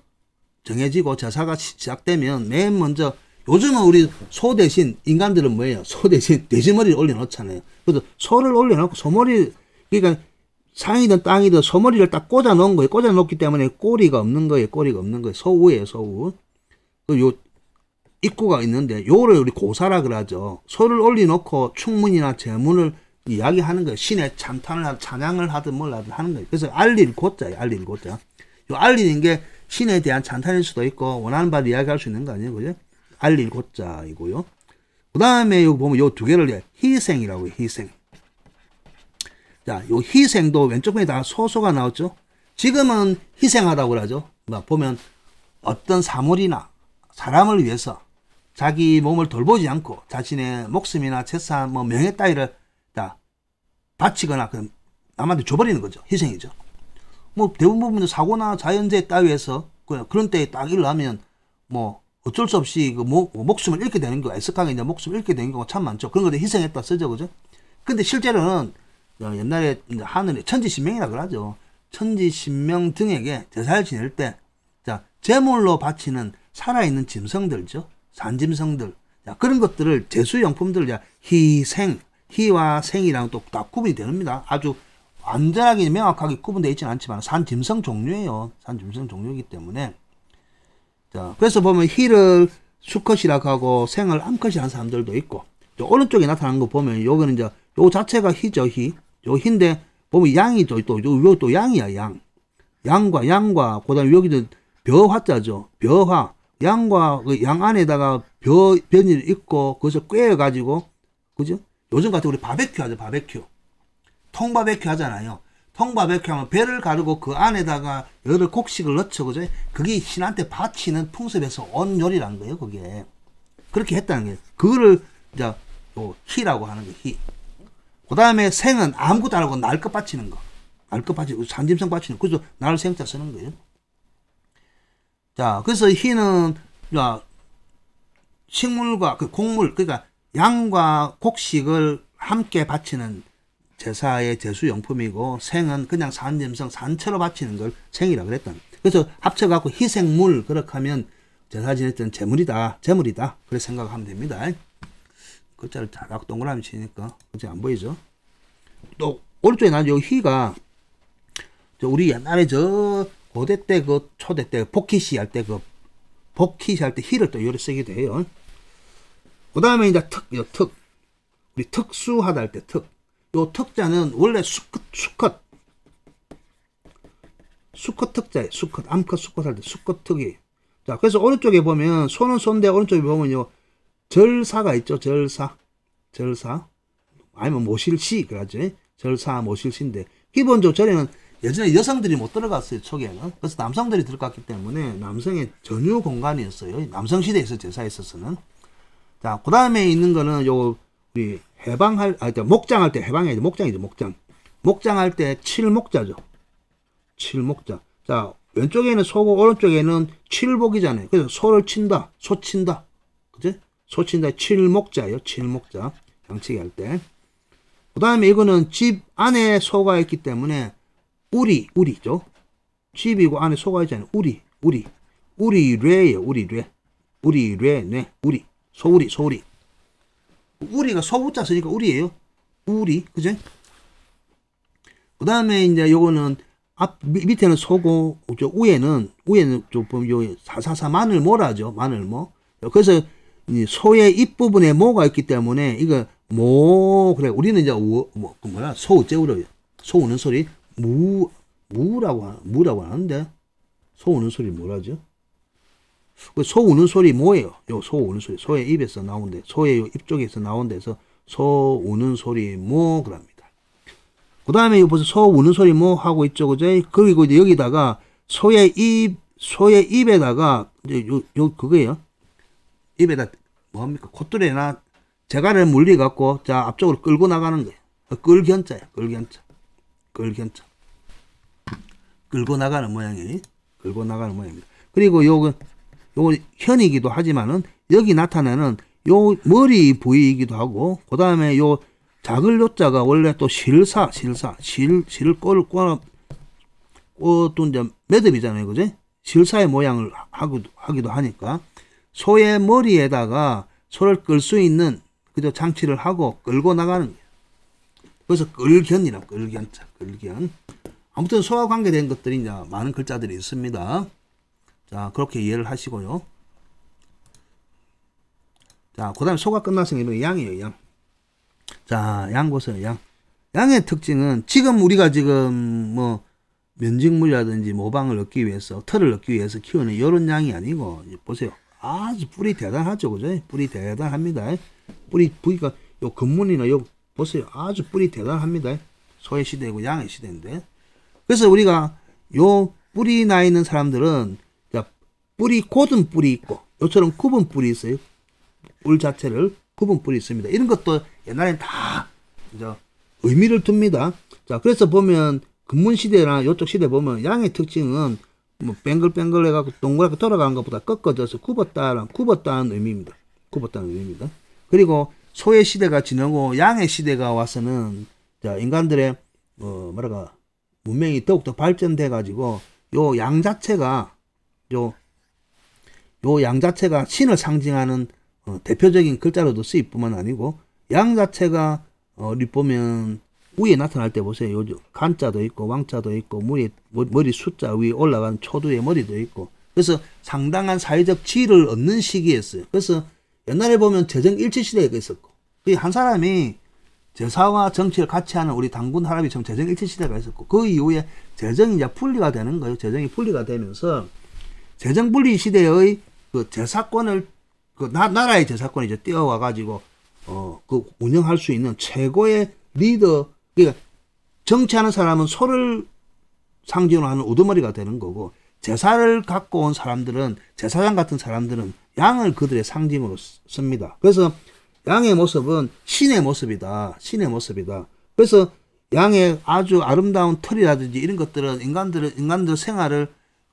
정해지고 제사가 시작되면 맨 먼저, 요즘은 우리 소 대신 인간들은 뭐예요? 소 대신 돼지머리를 올려놓잖아요. 그래서 소를 올려놓고 소머리, 그러니까 상이든 땅이든 소머리를 딱 꽂아 놓은 거예요. 꽂아 놓기 때문에 꼬리가 없는 거예요. 꼬리가 없는 거예요. 소우예요, 소우. 요 입구가 있는데 요를 우리 고사라 그러죠. 소를 올려놓고 충문이나 제문을 이야기하는 거예요. 신의 찬탄을 하든 찬양을 하든 뭘 하든 하는 거예요. 그래서 알릴 고자예요. 알릴 고자. 요 알리는 게 신에 대한 찬탄일 수도 있고 원하는 바를 이야기할 수 있는 거 아니에요, 그죠? 알릴 고자이고요. 그 다음에 여기 보면 요 두 개를 희생이라고 해요. 희생. 자, 요 희생도 왼쪽 면에 다 소소가 나왔죠. 지금은 희생하다고 그러죠. 보면 어떤 사물이나 사람을 위해서 자기 몸을 돌보지 않고 자신의 목숨이나 재산, 뭐 명예 따위를 다 바치거나 남한테 줘버리는 거죠. 희생이죠. 뭐 대부분 사고나 자연재해 따위에서 그런 때에 딱 일어나면 뭐 어쩔 수 없이 그 목숨을 잃게 되는 경우가, 애석하게 이제 목숨을 잃게 되는 경우가 참 많죠. 그런 것들 희생했다 쓰죠, 그죠? 근데 실제로는 옛날에 하늘에 천지신명이라 그러죠. 천지신명 등에게 제사를 지낼 때, 자, 제물로 바치는 살아있는 짐승들죠. 산짐승들. 자, 그런 것들을 제수용품들을 희생, 희와 생이랑 또 딱 구분이 됩니다. 아주 완전하게 명확하게 구분되어 있지는 않지만 산짐승 종류예요. 산짐승 종류이기 때문에. 자, 그래서 보면 희를 수컷이라고 하고 생을 암컷이라고 하는 사람들도 있고, 오른쪽에 나타나는 거 보면 요거는 이제 요 자체가 희죠, 희. 요 희인데 보면 양이 또 요 양이야, 양. 양과 그다음에 여기도 벼화자죠. 벼화. 양과 그 양 안에다가 변이를 있고 거기서 꿰어 가지고, 그죠? 요즘 같은 우리 바베큐 하죠, 바베큐. 통바베큐 하잖아요. 통바베큐 하면 배를 가르고 그 안에다가 여러 곡식을 넣죠, 그죠? 그게 신한테 바치는 풍습에서 온 요리란 거예요, 그게. 그렇게 했다는 거예요. 그거를 이제 희라고 하는 거예요, 희. 그 다음에 생은 아무것도 안 하고 날 것 바치는 거. 날 것 바치고, 산짐승 바치는 거. 그래서 날 생자 쓰는 거예요. 자, 그래서 희는, 식물과 그 곡물, 그러니까 양과 곡식을 함께 바치는 제사의 제수용품이고, 생은 그냥 산짐승, 산채로 바치는 걸 생이라고 그랬다. 그래서 합쳐갖고 희생물 그렇게 하면 제사 지냈던 재물이다. 그렇게 생각하면 됩니다. 글자를 딱 동그라미 치니까 그치 안 보이죠? 또 오른쪽에 나는 요 희가 우리 옛날에 저 고대 때 그 초대 때 복희시 할 때 희를 또 요리 쓰기도 해요. 그 다음에 이제 특 우리 특수하다 할 때 요 특자는 원래 수컷 특자예요. 암컷 수컷 할 때 수컷 특이. 자, 그래서 오른쪽에 보면 손은 손인데 오른쪽에 보면요 절사가 있죠. 절사 아니면 모실시 그러지. 절사 모실시인데 기본적으로 절에는 예전에 여성들이 못 들어갔어요. 초기에는. 그래서 남성들이 들어갔기 때문에 남성의 전유 공간이었어요. 남성 시대에서 제사에 있어서는. 자, 그 다음에 있는 거는 요 우리 목장할 때 해방해야지. 목장할 때 칠목자죠. 칠목자. 자, 왼쪽에는 소고 오른쪽에는 칠복이잖아요. 그래서 소를 친다. 소 친다. 그치? 소 친다. 칠목자예요. 칠목자. 양치기 할 때. 그 다음에 이거는 집 안에 소가 있기 때문에 우리죠. 집이고 안에 소가 있잖아요. 우리래예요. 소우리. 우리가 소우자 쓰니까 우리예요. 그죠? 그 다음에 이제 요거는 밑에는 소고, 위에는 좀 보면 요 사사사 마늘모라죠. 마늘모. 그래서 이 소의 입부분에 모가 있기 때문에 이거 그래. 우리는 이제 소우째우려요. 소 우는 소리. 무라고 하는데 소 우는 소리 뭐라죠? 소 우는 소리 뭐예요? 요 소 우는 소리. 소의 입에서 나온데 소의 입 쪽에서 나온 데서 소 우는 소리 뭐 그럽니다. 그 다음에 벌써 소 우는 소리 뭐 하고 있죠, 그죠? 그리고 이제 여기다가 소의 입에다가 이제 그거예요. 입에다 뭐합니까? 콧줄에나 재갈을 물리 갖고 자 앞쪽으로 끌고 나가는 거예요. 끌견자예요. 끌고 나가는 모양입니다. 그리고 요거 현이기도 하지만은 여기 나타나는 요 머리 부위이기도 하고 그 다음에 요 작을 요자가 원래 또 실을 또 이제 매듭이잖아요. 그죠? 실사의 모양을 하기도 하니까 소의 머리에다가 소를 끌 수 있는 그저 장치를 하고 끌고 나가는 거예요. 그래서 끌견. 아무튼 소와 관계된 것들이 이제 많은 글자들이 있습니다. 자, 그렇게 이해를 하시고요. 자, 그 다음에 소가 끝났으니까 양이에요, 양. 자, 양 보세요, 양의 특징은 우리가 지금 면직물이라든지 모방을 얻기 위해서, 털을 얻기 위해서 키우는 이런 양이 아니고, 보세요. 아주 뿔이 대단하죠, 그죠? 뿔이 대단합니다. 부위가, 요 근문이나 보세요. 아주 뿔이 대단합니다. 소의 시대고 양의 시대인데. 그래서 우리가 요 뿔이 나 있는 사람들은 곧은 뿔이 있고 요처럼 굽은 뿔이 있어요. 뿔 자체를 굽은 뿔이 있습니다. 이런 것도 옛날엔 다 의미를 둡니다. 자, 그래서 보면 근문 시대나 요쪽 시대 보면 양의 특징은 뱅글뱅글 해갖고 동그랗게 돌아가는 것보다 꺾어져서 굽었다는 의미입니다. 그리고 소의 시대가 지나고 양의 시대가 와서는 인간들의 문명이 더욱더 발전돼 가지고 요 양 자체가 신을 상징하는 대표적인 글자로도 쓰일 뿐만 아니고 양 자체가 우리 보면 위에 나타날 때 보세요. 요 간자도 있고 왕자도 있고 머리 숫자 위에 올라간 초두의 머리도 있고 그래서 상당한 사회적 지위를 얻는 시기였어요. 그래서 옛날에 보면 재정일치 시대가 있었고 한 사람이 제사와 정치를 같이 하는 우리 당군 할아비처럼 재정일치 시대가 있었고 그 이후에 재정이 이제 분리가 되는 거예요. 재정이 분리가 되면서 재정분리 시대의 그 제사권을 나라의 제사권이 이제 뛰어와 가지고 운영할 수 있는 최고의 리더 그러니까 정치하는 사람은 소를 상징으로 하는 우두머리가 되는 거고 제사를 갖고 온 사람들은 제사장 같은 사람들은 양을 그들의 상징으로 씁니다. 그래서 양의 모습은 신의 모습이다. 그래서 양의 아주 아름다운 털이라든지 이런 것들은 인간들 생활을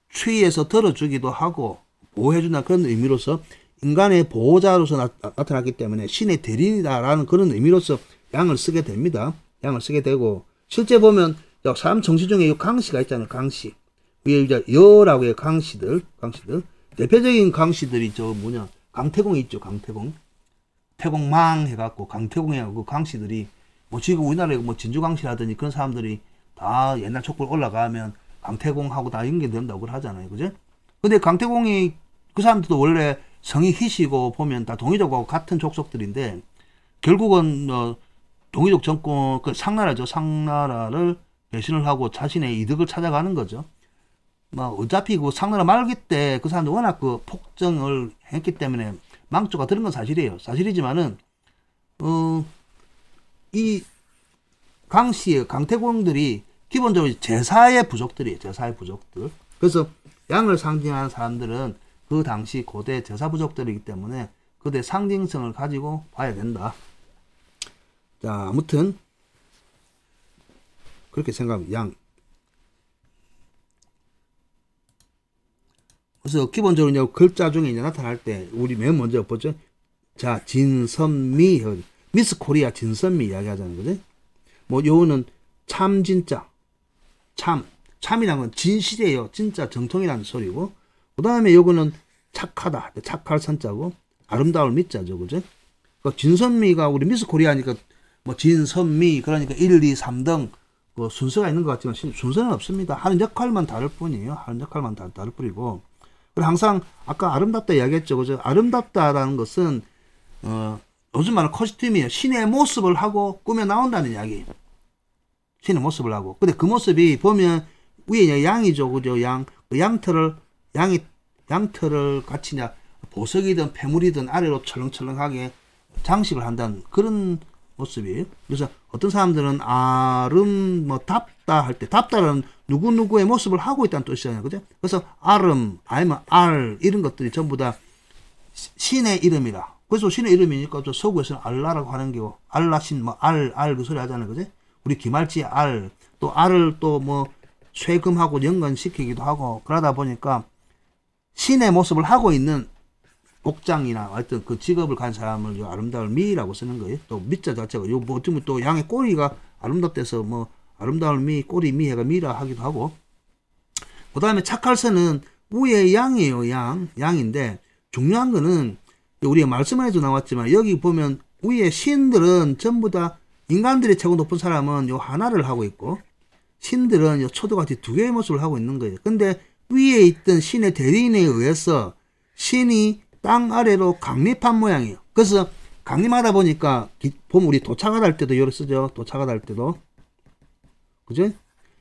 추위에서 덜어주기도 하고 보호해준다 그런 의미로서 인간의 보호자로서 나타났기 때문에 신의 대리인이다라는 그런 의미로서 양을 쓰게 됩니다. 양을 쓰게 되고 실제 보면 사람 정시 중에 강씨가 있잖아요. 강씨. 이게 이제 여라고의 강씨들. 대표적인 강씨들이 강태공이 있죠. 태공망 해갖고 강태공해갖고 강씨들이 뭐 지금 우리나라에 뭐 진주강씨라든지 그런 사람들이 다 옛날 촉불 올라가면 강태공하고 다 연결된다고 하잖아요. 그죠? 근데 강태공이 그 사람들도 원래 성이 희시고 보면 다 동이족하고 같은 족속들인데 결국은 동이족 정권 그 상나라죠. 상나라를 배신을 하고 자신의 이득을 찾아가는 거죠. 뭐 어차피 그 상나라 말기 때 그 사람들 워낙 그 폭정을 했기 때문에 망조가 들은 건 사실이에요. 사실이지만은 이 강씨의 강태공들이 기본적으로 제사의 부족들이에요. 제사의 부족들. 그래서 양을 상징하는 사람들은 그 당시 고대 제사 부족들이기 때문에 그대 상징성을 가지고 봐야 된다. 자, 아무튼 그렇게 생각하면 양. 그래서 기본적으로 이제 글자 중에 이제 나타날 때 우리 맨 먼저 보죠. 자, 진선미, 미스 코리아 진선미 이야기 하자는 거지. 뭐 요거는 참 진짜 참이란 건 진실이에요. 진짜 정통이라는 소리고, 그 다음에 요거는 착하다, 착할 선자고, 아름다울 미자죠. 그죠? 그러니까 진선미가 우리 미스 코리아니까 뭐 진선미, 그러니까 1, 2, 3등 뭐 순서가 있는 것 같지만 순서는 없습니다. 하는 역할만 다를 뿐이에요. 하는 역할만 다를 뿐이고. 그리고 항상 아까 아름답다 이야기했죠. 그죠? 아름답다라는 것은 요즘 말하는 코스튬이에요. 신의 모습을 하고 꾸며 나온다는 이야기. 신의 모습을 하고. 근데 그 모습이 보면 위에 양이죠. 그죠? 양털을 같이 보석이든 패물이든 아래로 철렁철렁하게 장식을 한다는 그런 모습이에요. 그래서 어떤 사람들은 답다 할 때, 답다는 누구누구의 모습을 하고 있다는 뜻이잖아요. 그죠? 그래서 아니면 이런 것들이 전부 다 신의 이름이라. 그래서 신의 이름이니까 저 서구에서는 알라라고 하는 게고, 알라신, 그 소리 하잖아요. 그죠? 우리 기말지 또 알을 또 뭐 쇠금하고 연관시키기도 하고, 그러다 보니까 신의 모습을 하고 있는 복장이나 하여튼 그 직업을 가진 사람을 아름다울 미라고 쓰는 거예요. 또 미자 자체가 뭐 어쩌면 또 양의 꼬리가 아름답대서 뭐 아름다울 미, 꼬리 미해가 미라 하기도 하고. 그 다음에 착할선은 위에 양이에요. 양인데 중요한 거는 우리가 말씀에도 나왔지만 여기 보면 위에 신들은 전부 다 인간들이 최고 높은 사람은 요 하나를 하고 있고, 신들은 요 초도같이 두 개의 모습을 하고 있는 거예요. 근데 위에 있던 신의 대리인에 의해서 신이 땅 아래로 강림한 모양이에요. 그래서 강림하다 보니까 보면 우리 도착하다 할 때도 요를 쓰죠. 도착하다 할 때도. 그죠?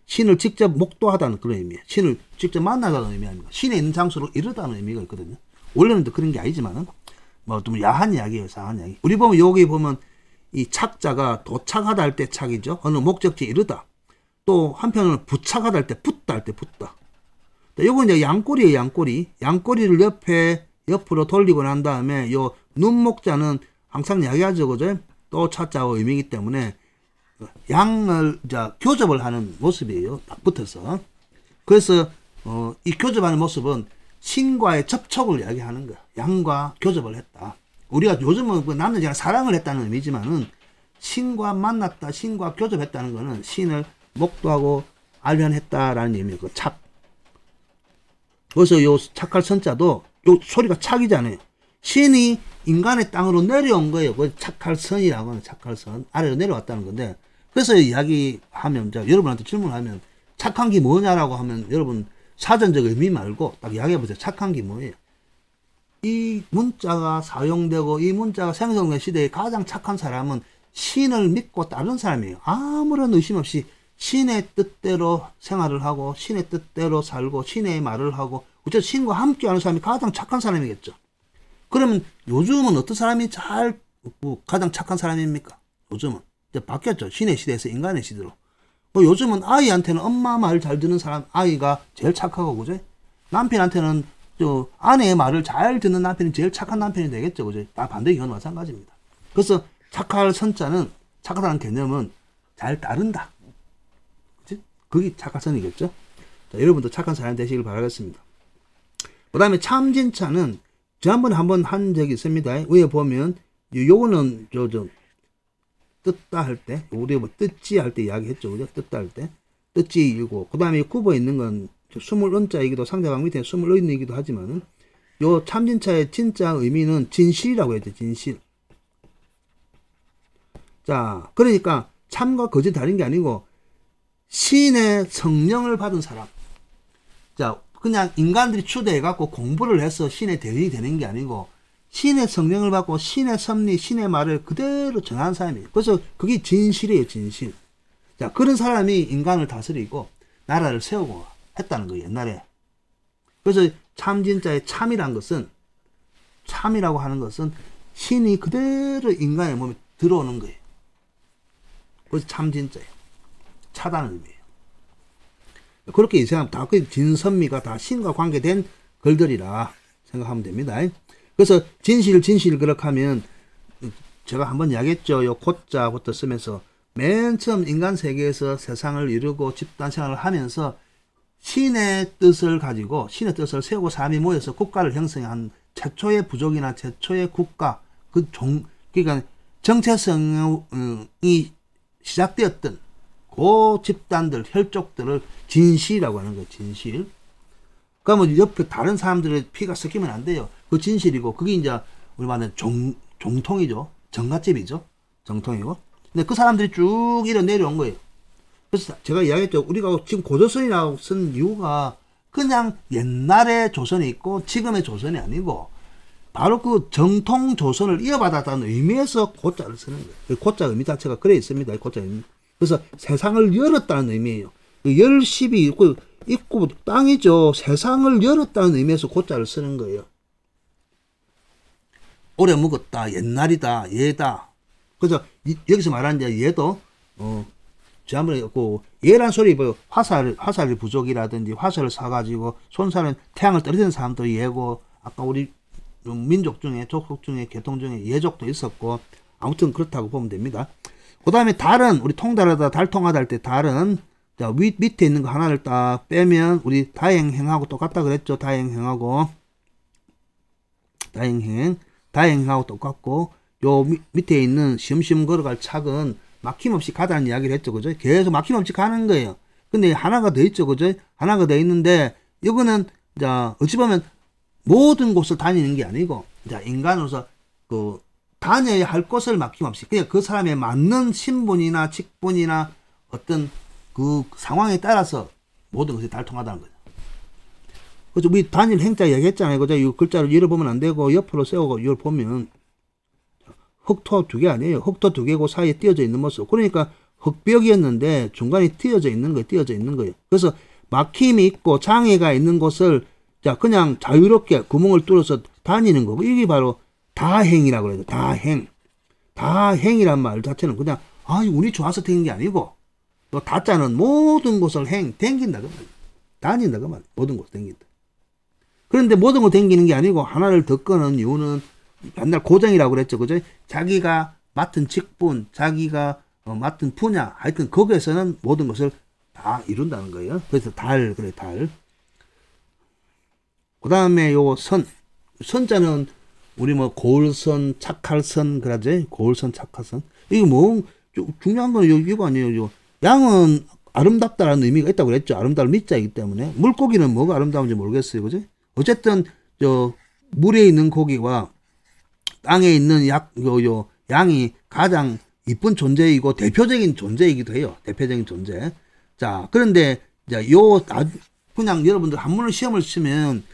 신을 직접 목도하다는 그런 의미예요. 신을 직접 만나다는 의미 아닙니까? 신에 있는 장소로 이르다는 의미가 있거든요. 원래는 또 그런 게 아니지만은 뭐 좀 야한 이야기예요. 야한 이야기. 우리 보면 여기 보면 이 착자가 도착하다 할 때 착이죠. 어느 목적지에 이르다. 또 한편으로는 부착하다 할 때 붙다 할 때 붙다. 요건 이제 양꼬리예요. 양꼬리를 옆으로 돌리고 난 다음에 요 눈목자는 항상 이야기하죠. 그죠? 또 차자와 의미이기 때문에 양을 교접을 하는 모습이에요. 딱 붙어서. 그래서 이 교접하는 모습은 신과의 접촉을 이야기하는 거야. 양과 교접을 했다. 우리가 요즘은 남녀지간 사랑을 했다는 의미지만은 신과 만났다, 신과 교접했다는 거는 신을 목도하고 알련했다라는 의미예요. 그 착. 그래서 요 착할 선자도 요 소리가 착이잖아요. 신이 인간의 땅으로 내려온 거예요. 그 착할 선이라고 하는 착할 선. 아래로 내려왔다는 건데. 그래서 이야기하면, 여러분한테 질문하면, 착한 게 뭐냐라고 하면, 여러분, 사전적 의미 말고, 딱 이야기해보세요. 착한 게 뭐예요? 이 문자가 사용되고, 이 문자가 생성된 시대에 가장 착한 사람은 신을 믿고 따른 사람이에요. 아무런 의심 없이 신의 뜻대로 생활을 하고, 신의 뜻대로 살고, 신의 말을 하고, 어쨌든 신과 함께 하는 사람이 가장 착한 사람이겠죠. 그러면 요즘은 어떤 사람이 가장 착한 사람입니까? 요즘은. 이제 바뀌었죠. 신의 시대에서 인간의 시대로. 요즘은 아이한테는 엄마 말 잘 듣는 사람, 아이가 제일 착하고, 그죠? 남편한테는 아내의 말을 잘 듣는 남편이 제일 착한 남편이 되겠죠. 그죠? 다 반대 경우는 마찬가지입니다. 그래서 착할 선자는, 착하다는 개념은 잘 따른다. 그치? 그게 착할 선이겠죠? 자, 여러분도 착한 사람이 되시길 바라겠습니다. 그 다음에 참진차는 지난번에 한번 한 적이 있습니다. 위에 보면 요거는 뜯다 할 때, 우리 뭐 뜯지 할 때 이야기했죠. 그죠? 뜯다 할 때. 뜯지이고, 그 다음에 굽어 있는 건 숨을 은자이기도 상대방 밑에 숨을 은이기도 하지만은 요 참진차의 진짜 의미는 진실이라고 했죠. 진실. 자, 그러니까 참과 거짓 다른 게 아니고 신의 성령을 받은 사람. 자, 그냥 인간들이 추대해갖고 공부를 해서 신의 대리인이 되는 게 아니고 신의 성령을 받고 신의 섭리, 신의 말을 그대로 전하는 사람이에요. 그래서 그게 진실이에요. 진실. 자, 그런 사람이 인간을 다스리고 나라를 세우고 했다는 거예요. 옛날에. 그래서 참진짜의 참이란 것은, 참이라고 하는 것은 신이 그대로 인간의 몸에 들어오는 거예요. 그래서 참진짜예요. 차다는 의미예요. 그렇게 이생하면 다 그 진선미가 다 신과 관계된 글들이라 생각하면 됩니다. 그래서 진실 그렇게 하면 제가 한번 이야기했죠. 요 고자부터 쓰면서 맨 처음 인간 세계에서 세상을 이루고 집단 생활을 하면서 신의 뜻을 가지고 신의 뜻을 세우고 사람이 모여서 국가를 형성한 최초의 부족이나 최초의 국가 그러니까 정체성이 시작되었던 그 집단들 혈족들을 진실이라고 하는 거예요. 진실. 그러면 옆에 다른 사람들의 피가 섞이면 안 돼요. 그 진실이고 그게 이제 우리 말하는 종통이죠. 정갓집이죠. 정통이고. 근데 그 사람들이 쭉 이래 내려온 거예요. 그래서 제가 이야기했죠. 우리가 지금 고조선이라고 쓴 이유가 그냥 옛날의 조선이 있고 지금의 조선이 아니고 바로 그 정통 조선을 이어받았다는 의미에서 고자를 쓰는 거예요. 고자 의미 자체가 그래 있습니다. 고자 의미. 그래서 세상을 열었다는 의미예요. 열십이 있고 땅이죠. 세상을 열었다는 의미에서 고자를 쓰는 거예요. 오래 묵었다. 옛날이다. 얘다. 그래서 여기서 말하는 이제 얘도 지난번에 그 얘란 소리 뭐 화살 부족이라든지 화살을 사가지고 손살은 태양을 떨어지는 사람도 얘고 아까 우리 민족 중에 족속 중에 계통 중에 예족도 있었고 아무튼 그렇다고 보면 됩니다. 그 다음에 달은 우리 통달하다 달통하다 할 때 달은 자 밑에 있는 거 하나를 딱 빼면 우리 다행행하고 똑같다 그랬죠. 다행행하고 똑같고 요 밑에 있는 시험시험 걸어갈 착은 막힘없이 가다는 이야기를 했죠. 그죠? 계속 막힘없이 가는 거예요. 근데 하나가 더 있죠. 그죠? 하나가 더 있는데 이거는 자 어찌 보면 모든 곳을 다니는 게 아니고 자 인간으로서 그 다녀야 할 곳을 막힘없이 그냥 그 사람에 맞는 신분이나 직분이나 어떤 그 상황에 따라서 모든 것이 달통하다는 거죠. 그래서 우리 단일 행자 얘기했잖아요. 그죠? 이 글자를 위로 보면 안 되고 옆으로 세우고 이걸 보면 흑토 두 개 아니에요. 흑토 두 개고 사이에 띄어져 있는 모습. 그러니까 흑벽이었는데 중간에 띄어져 있는 거예요. 그래서 막힘이 있고 장애가 있는 곳을 자 그냥 자유롭게 구멍을 뚫어서 다니는 거고 이게 바로 다행이라고 그래요. 다행이란 말 자체는 그냥 운이 좋아서 되는 게 아니고 또 다자는 모든 곳을 댕긴다 그 말. 다닌다 그 말. 모든 곳을 댕긴다. 그런데 모든 걸 댕기는 게 아니고 하나를 더 끄는 이유는 옛날 고정이라고 그랬죠. 그죠? 자기가 맡은 직분, 자기가 맡은 분야, 하여튼 거기에서는 모든 것을 다 이룬다는 거예요. 그래서 달. 그 다음에 요 선자는 우리 뭐 고을선, 착할선 그러지? 고을선, 착할선. 이게 뭐 중요한 건 이거 아니에요. 양은 아름답다라는 의미가 있다고 그랬죠. 아름다울 밑자이기 때문에. 물고기는 뭐가 아름다운지 모르겠어요. 그죠? 어쨌든 물에 있는 고기와 땅에 있는 양이 가장 이쁜 존재이고 대표적인 존재이기도 해요. 대표적인 존재. 자, 그런데 이제 그냥 여러분들 한문을 시험을 치면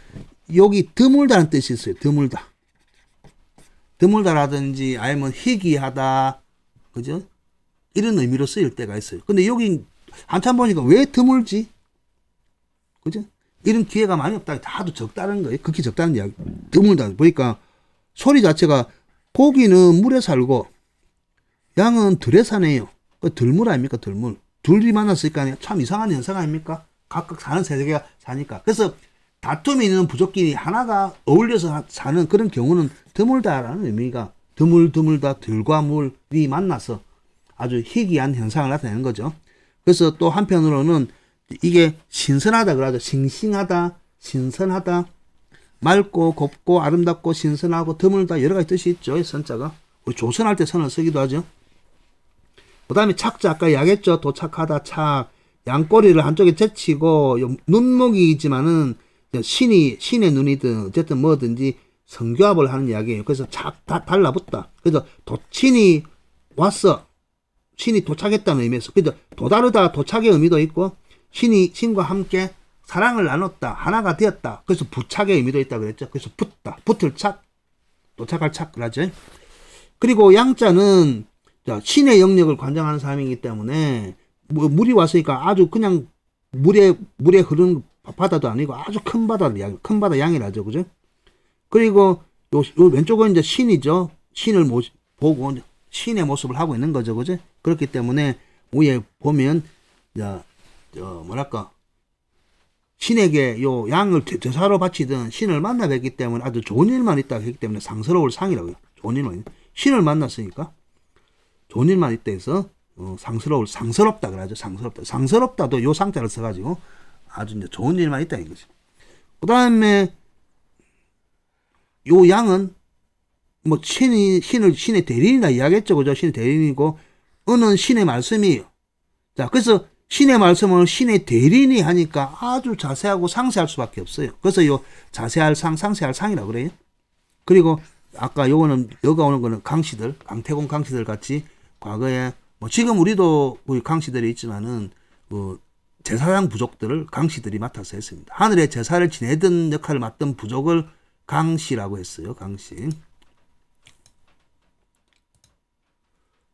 여기 드물다는 뜻이 있어요. 드물다라든지 아니면 희귀하다. 그죠? 이런 의미로 쓰일 때가 있어요. 근데 여기 한참 보니까 왜 드물지? 그죠? 이런 기회가 많이 없다. 다도 적다는 거예요. 극히 적다는 이야기. 드물다. 보니까 소리 자체가 고기는 물에 살고 양은 들에 사네요. 들물 아닙니까? 들물. 둘이 만났으니까 참 이상한 현상 아닙니까? 각각 사는 세계가 사니까. 그래서 다툼이 있는 부족끼리 하나가 어울려서 사는 그런 경우는 드물다라는 의미가 드물다 들과 물이 만나서 아주 희귀한 현상을 나타내는 거죠. 그래서 또 한편으로는 이게 신선하다 그러죠. 싱싱하다, 신선하다, 맑고 곱고 아름답고 신선하고 드물다 여러 가지 뜻이 있죠. 선자가 우리 조선할 때 선을 쓰기도 하죠. 그 다음에 착자 아까 이야기했죠. 도착하다 착 양꼬리를 한쪽에 제치고 요 눈목이지만은 신의 눈이든 어쨌든 뭐든지 성교합을 하는 이야기예요. 그래서 다 달라붙다. 그래서 신이 왔어. 신이 도착했다는 의미에서. 그래서 도다르다 도착의 의미도 있고 신과 함께 사랑을 나눴다. 하나가 되었다. 그래서 부착의 의미도 있다 그랬죠. 그래서 붙다. 붙을 착. 도착할 착. 그러죠. 그리고 양자는 신의 영역을 관장하는 사람이기 때문에 물이 왔으니까 아주 그냥 물에 흐르는 바다도 아니고 아주 큰 바다를 큰 바다 양이라죠. 그죠? 그리고 요 왼쪽은 이제 신이죠. 신을 보고 신의 모습을 하고 있는 거죠. 그죠? 그렇기 때문에 위에 보면 뭐랄까 신에게 요 양을 제사로 바치던 신을 만나 뵙기 때문에 아주 좋은 일만 있다 했기 때문에 상스러울 상이라고요. 좋은 일만 신을 만났으니까 좋은 일만 있다 해서 상스럽다 그러죠. 상스럽다도 요 상자를 써가지고 아주 이제 좋은 일만 있다 이거지. 그 다음에 요 양은 뭐 신의 대리인이라 이야기했죠. 그죠? 신의 대리인이고 은은 신의 말씀이에요. 자, 그래서 신의 말씀을 신의 대리인이 하니까 아주 자세하고 상세할 수밖에 없어요. 그래서 요 자세할 상, 상세할 상이라고 그래요. 그리고 아까 여가 오는 거는 강씨들, 강태공 강씨들 같이 과거에 뭐 지금 우리도 우리 강씨들이 있지만은 제사장 부족들을 강씨들이 맡아서 했습니다. 하늘의 제사를 지내던 역할을 맡던 부족을 강씨라고 했어요. 강씨.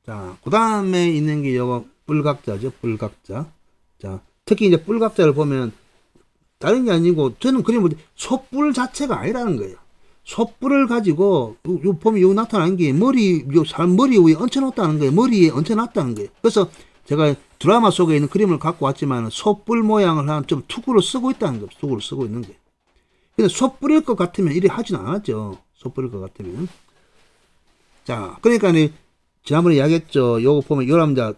자, 그 다음에 있는 게 요거 뿔각자죠. 뿔각자. 자, 특히 이제 뿔각자를 보면 다른 게 아니고 저는 그림을 솥불 자체가 아니라는 거예요. 솥불을 가지고 요 보면 요 나타나는 게 머리 위에 얹혀놓았다는 거예요. 머리에 얹혀놨다는 거예요. 그래서 제가 드라마 속에 있는 그림을 갖고 왔지만 솥불 모양을 한 좀 투구로 쓰고 있다는 거예요. 투구로 쓰고 있는 거예요. 근데 솥불일 것 같으면 이리 하진 않았죠. 솥불일 것 같으면. 자, 그러니까 지난번에 이야기했죠. 요거 보면 요 남자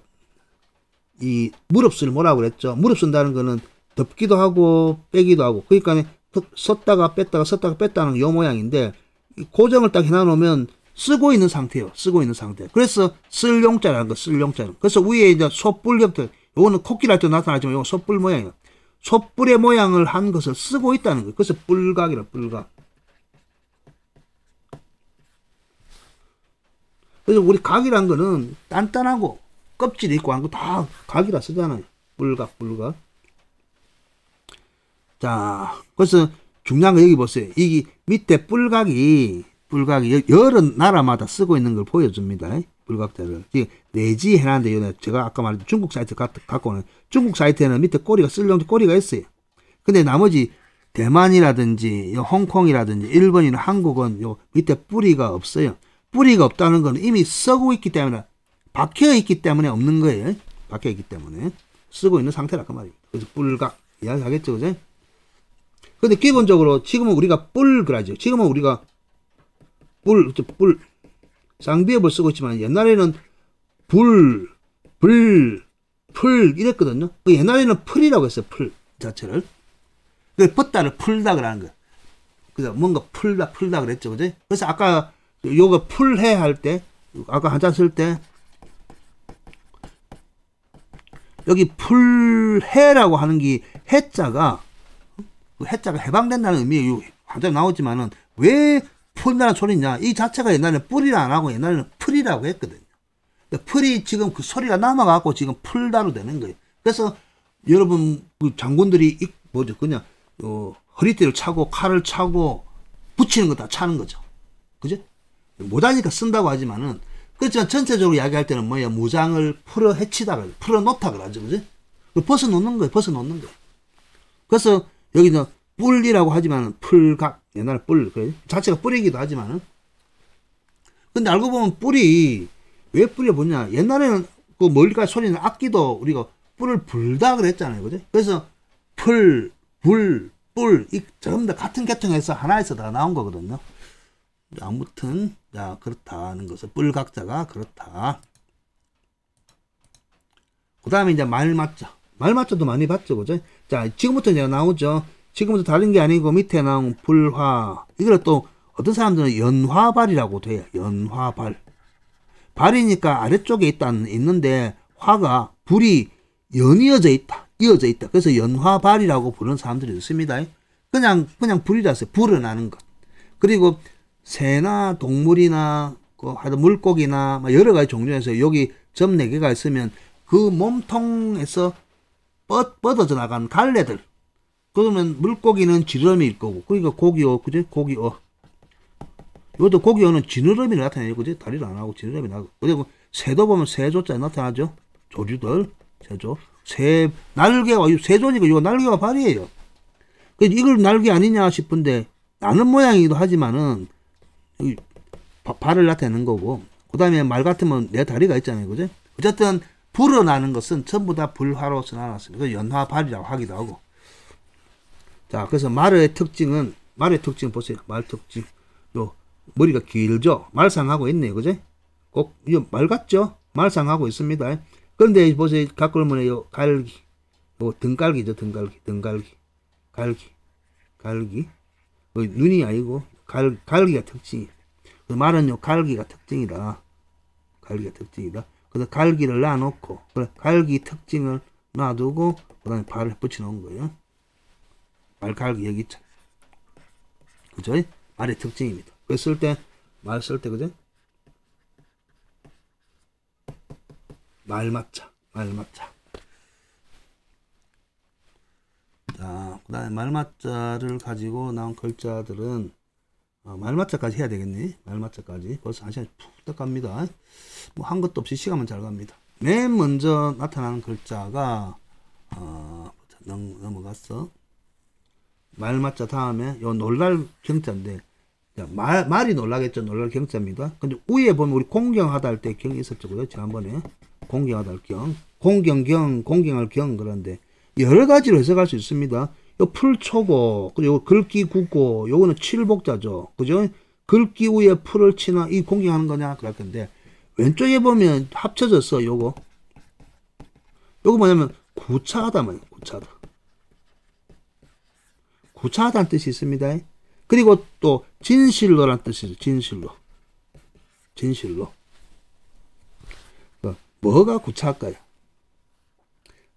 이 무릎을 뭐라고 그랬죠. 무릎 쓴다는 거는 덮기도 하고 빼기도 하고. 그러니까 썼다가 뺐다가 썼다가 뺐다는 요 모양인데 고정을 딱 해놔놓으면 쓰고 있는 상태예요. 쓰고 있는 상태. 그래서 쓸용자라는 거. 쓸용자는. 그래서 위에 이제 솥불 형태. 요거는 코끼리 할 때 나타나지만 요거 솥불 모양이에요. 솥불의 모양을 한 것을 쓰고 있다는 거예요. 그래서 뿔각이라 뿔각. 그래서 우리 각이란 거는 단단하고 껍질이 있고 한 거 다 각이라 쓰잖아요. 뿔각, 뿔각. 자, 그래서 중요한 거 여기 보세요. 이 밑에 뿔각이 여러 나라마다 쓰고 있는 걸 보여줍니다. 뿔각자를. 내지 해놨는데, 제가 아까 말했던 중국 사이트 갖고 오는 중국 사이트에는 밑에 꼬리가 쓸려온 꼬리가 있어요. 근데 나머지 대만이라든지 홍콩이라든지 일본이나 한국은 요 밑에 뿌리가 없어요. 뿌리가 없다는 건 이미 썩고 있기 때문에 박혀 있기 때문에 없는 거예요. 박혀 있기 때문에 쓰고 있는 상태라고 말입니다. 그래서 뿔각 이야기하겠죠, 그죠? 근데 기본적으로 지금은 우리가 뿔 그러죠. 지금은 우리가 뿔 쌍비읍을 쓰고 있지만 옛날에는 풀 이랬거든요. 그 옛날에는 풀이라고 했어요. 풀 자체를. 그 뻗다를 풀다 그러는 거예요. 그래서 뭔가 풀다 그랬죠, 그죠? 그래서 아까 요거 풀해 할 때, 아까 한자 쓸 때 여기 풀해라고 하는 게 해자가 해방된다는 의미예요. 한자 나오지만은 왜 풀다는 소리냐? 이 자체가 옛날에 뿔이라 안 하고 옛날에는 풀이라고 했거든요. 풀이 지금 그 소리가 남아갖고 지금 풀다로 되는 거예요. 그래서 여러분 그 장군들이 그냥 허리띠를 차고 칼을 차고 붙이는 거 다 차는 거죠. 그죠? 못하니까 쓴다고 하지만은 그렇지만 전체적으로 이야기할 때는 뭐야? 무장을 풀어 헤치다, 풀어 놓다 그러죠. 그죠? 벗어 놓는 거예요. 그래서 여기는 뿔이라고 하지만 풀각, 옛날에 뿔, 그래 자체가 뿔이기도 하지만은. 근데 알고 보면 뿔이, 왜 뿔이 뭐냐? 옛날에는 그 멀리까지 소리는 악기도 우리가 뿔을 불다 그랬잖아요. 그죠? 그래서 풀, 뿔, 이 전부 다 같은 계통에서 하나에서 다 나온 거거든요. 아무튼, 자, 그렇다는 것을, 뿔각자가 그렇다. 그 다음에 이제 말맞자. 말맞자도 많이 봤죠. 그죠? 자, 지금부터 이제 나오죠. 지금부터 다른 게 아니고 밑에 나온 불화. 이걸 또 어떤 사람들은 연화발이라고 돼요. 연화발. 발이니까 아래쪽에 있는데 화가 불이 연이어져 있다. 이어져 있다. 그래서 연화발이라고 부르는 사람들이 있습니다. 그냥 불이라서 불어나는 것. 그리고 새나 동물이나 하여튼 물고기나 여러 가지 종류에서 여기 점 4개가 있으면 그 몸통에서 뻗어져 나간 갈래들. 그러면 물고기는 지느러미일 거고, 그러니까 고기어, 그지? 고기어. 이것도 고기어는 지느러미를 나타내요, 그지? 다리를 안 하고 지느러미 나고. 그리고 새도 보면 새조자 나타나죠? 조류들, 새조. 새, 날개가, 새조니까 이거 날개가 발이에요. 이걸 날개 아니냐 싶은데, 나는 모양이기도 하지만은, 발을 나타내는 거고, 그 다음에 말 같으면 내 다리가 있잖아요, 그지? 어쨌든, 불어나는 것은 전부 다 불화로 써놨습니다. 그래서 연화발이라고 하기도 하고. 자, 그래서 말의 특징 보세요. 말 특징. 요, 머리가 길죠? 말상하고 있네요, 그지? 꼭, 이거 말 같죠? 말상하고 있습니다. 그런데 보세요. 가꾸면 요, 갈기. 요, 등갈기죠, 등갈기. 갈기. 눈이 아니고, 갈기가 특징이에요. 말은 요, 갈기가 특징이다. 그래서 갈기를 놔놓고, 갈기 특징을 놔두고, 그 다음에 발을 붙여놓은 거예요. 말갈기 여기 있죠. 그죠? 말의 특징입니다. 말 쓸 때, 그죠? 말맞자. 자, 그 다음에 말맞자를 가지고 나온 글자들은, 말맞자까지 해야 되겠네. 말맞자까지. 벌써 한 시간 푹 갑니다. 뭐, 한 것도 없이 시간만 잘 갑니다. 맨 먼저 나타나는 글자가, 넘어갔어. 말맞자 다음에, 요 놀랄 경자인데, 말이 놀라겠죠. 놀랄 경자입니다. 근데 위에 보면 우리 공경하다 할 때 경이 있었죠. 그죠? 지난번에. 공경하다 할 경. 공경할 경, 그런데, 여러 가지로 해석할 수 있습니다. 요 풀초고, 그리고 글귀 굳고, 요거는 칠복자죠. 그죠? 글귀 위에 풀을 치나, 이 공경하는 거냐? 그럴 건데, 왼쪽에 보면 합쳐졌어, 요거. 요거 뭐냐면, 구차하다 말이에요, 구차하다. 구차하다는 뜻이 있습니다. 그리고 또, 진실로라는 뜻이죠, 진실로. 뭐가 구차할까요?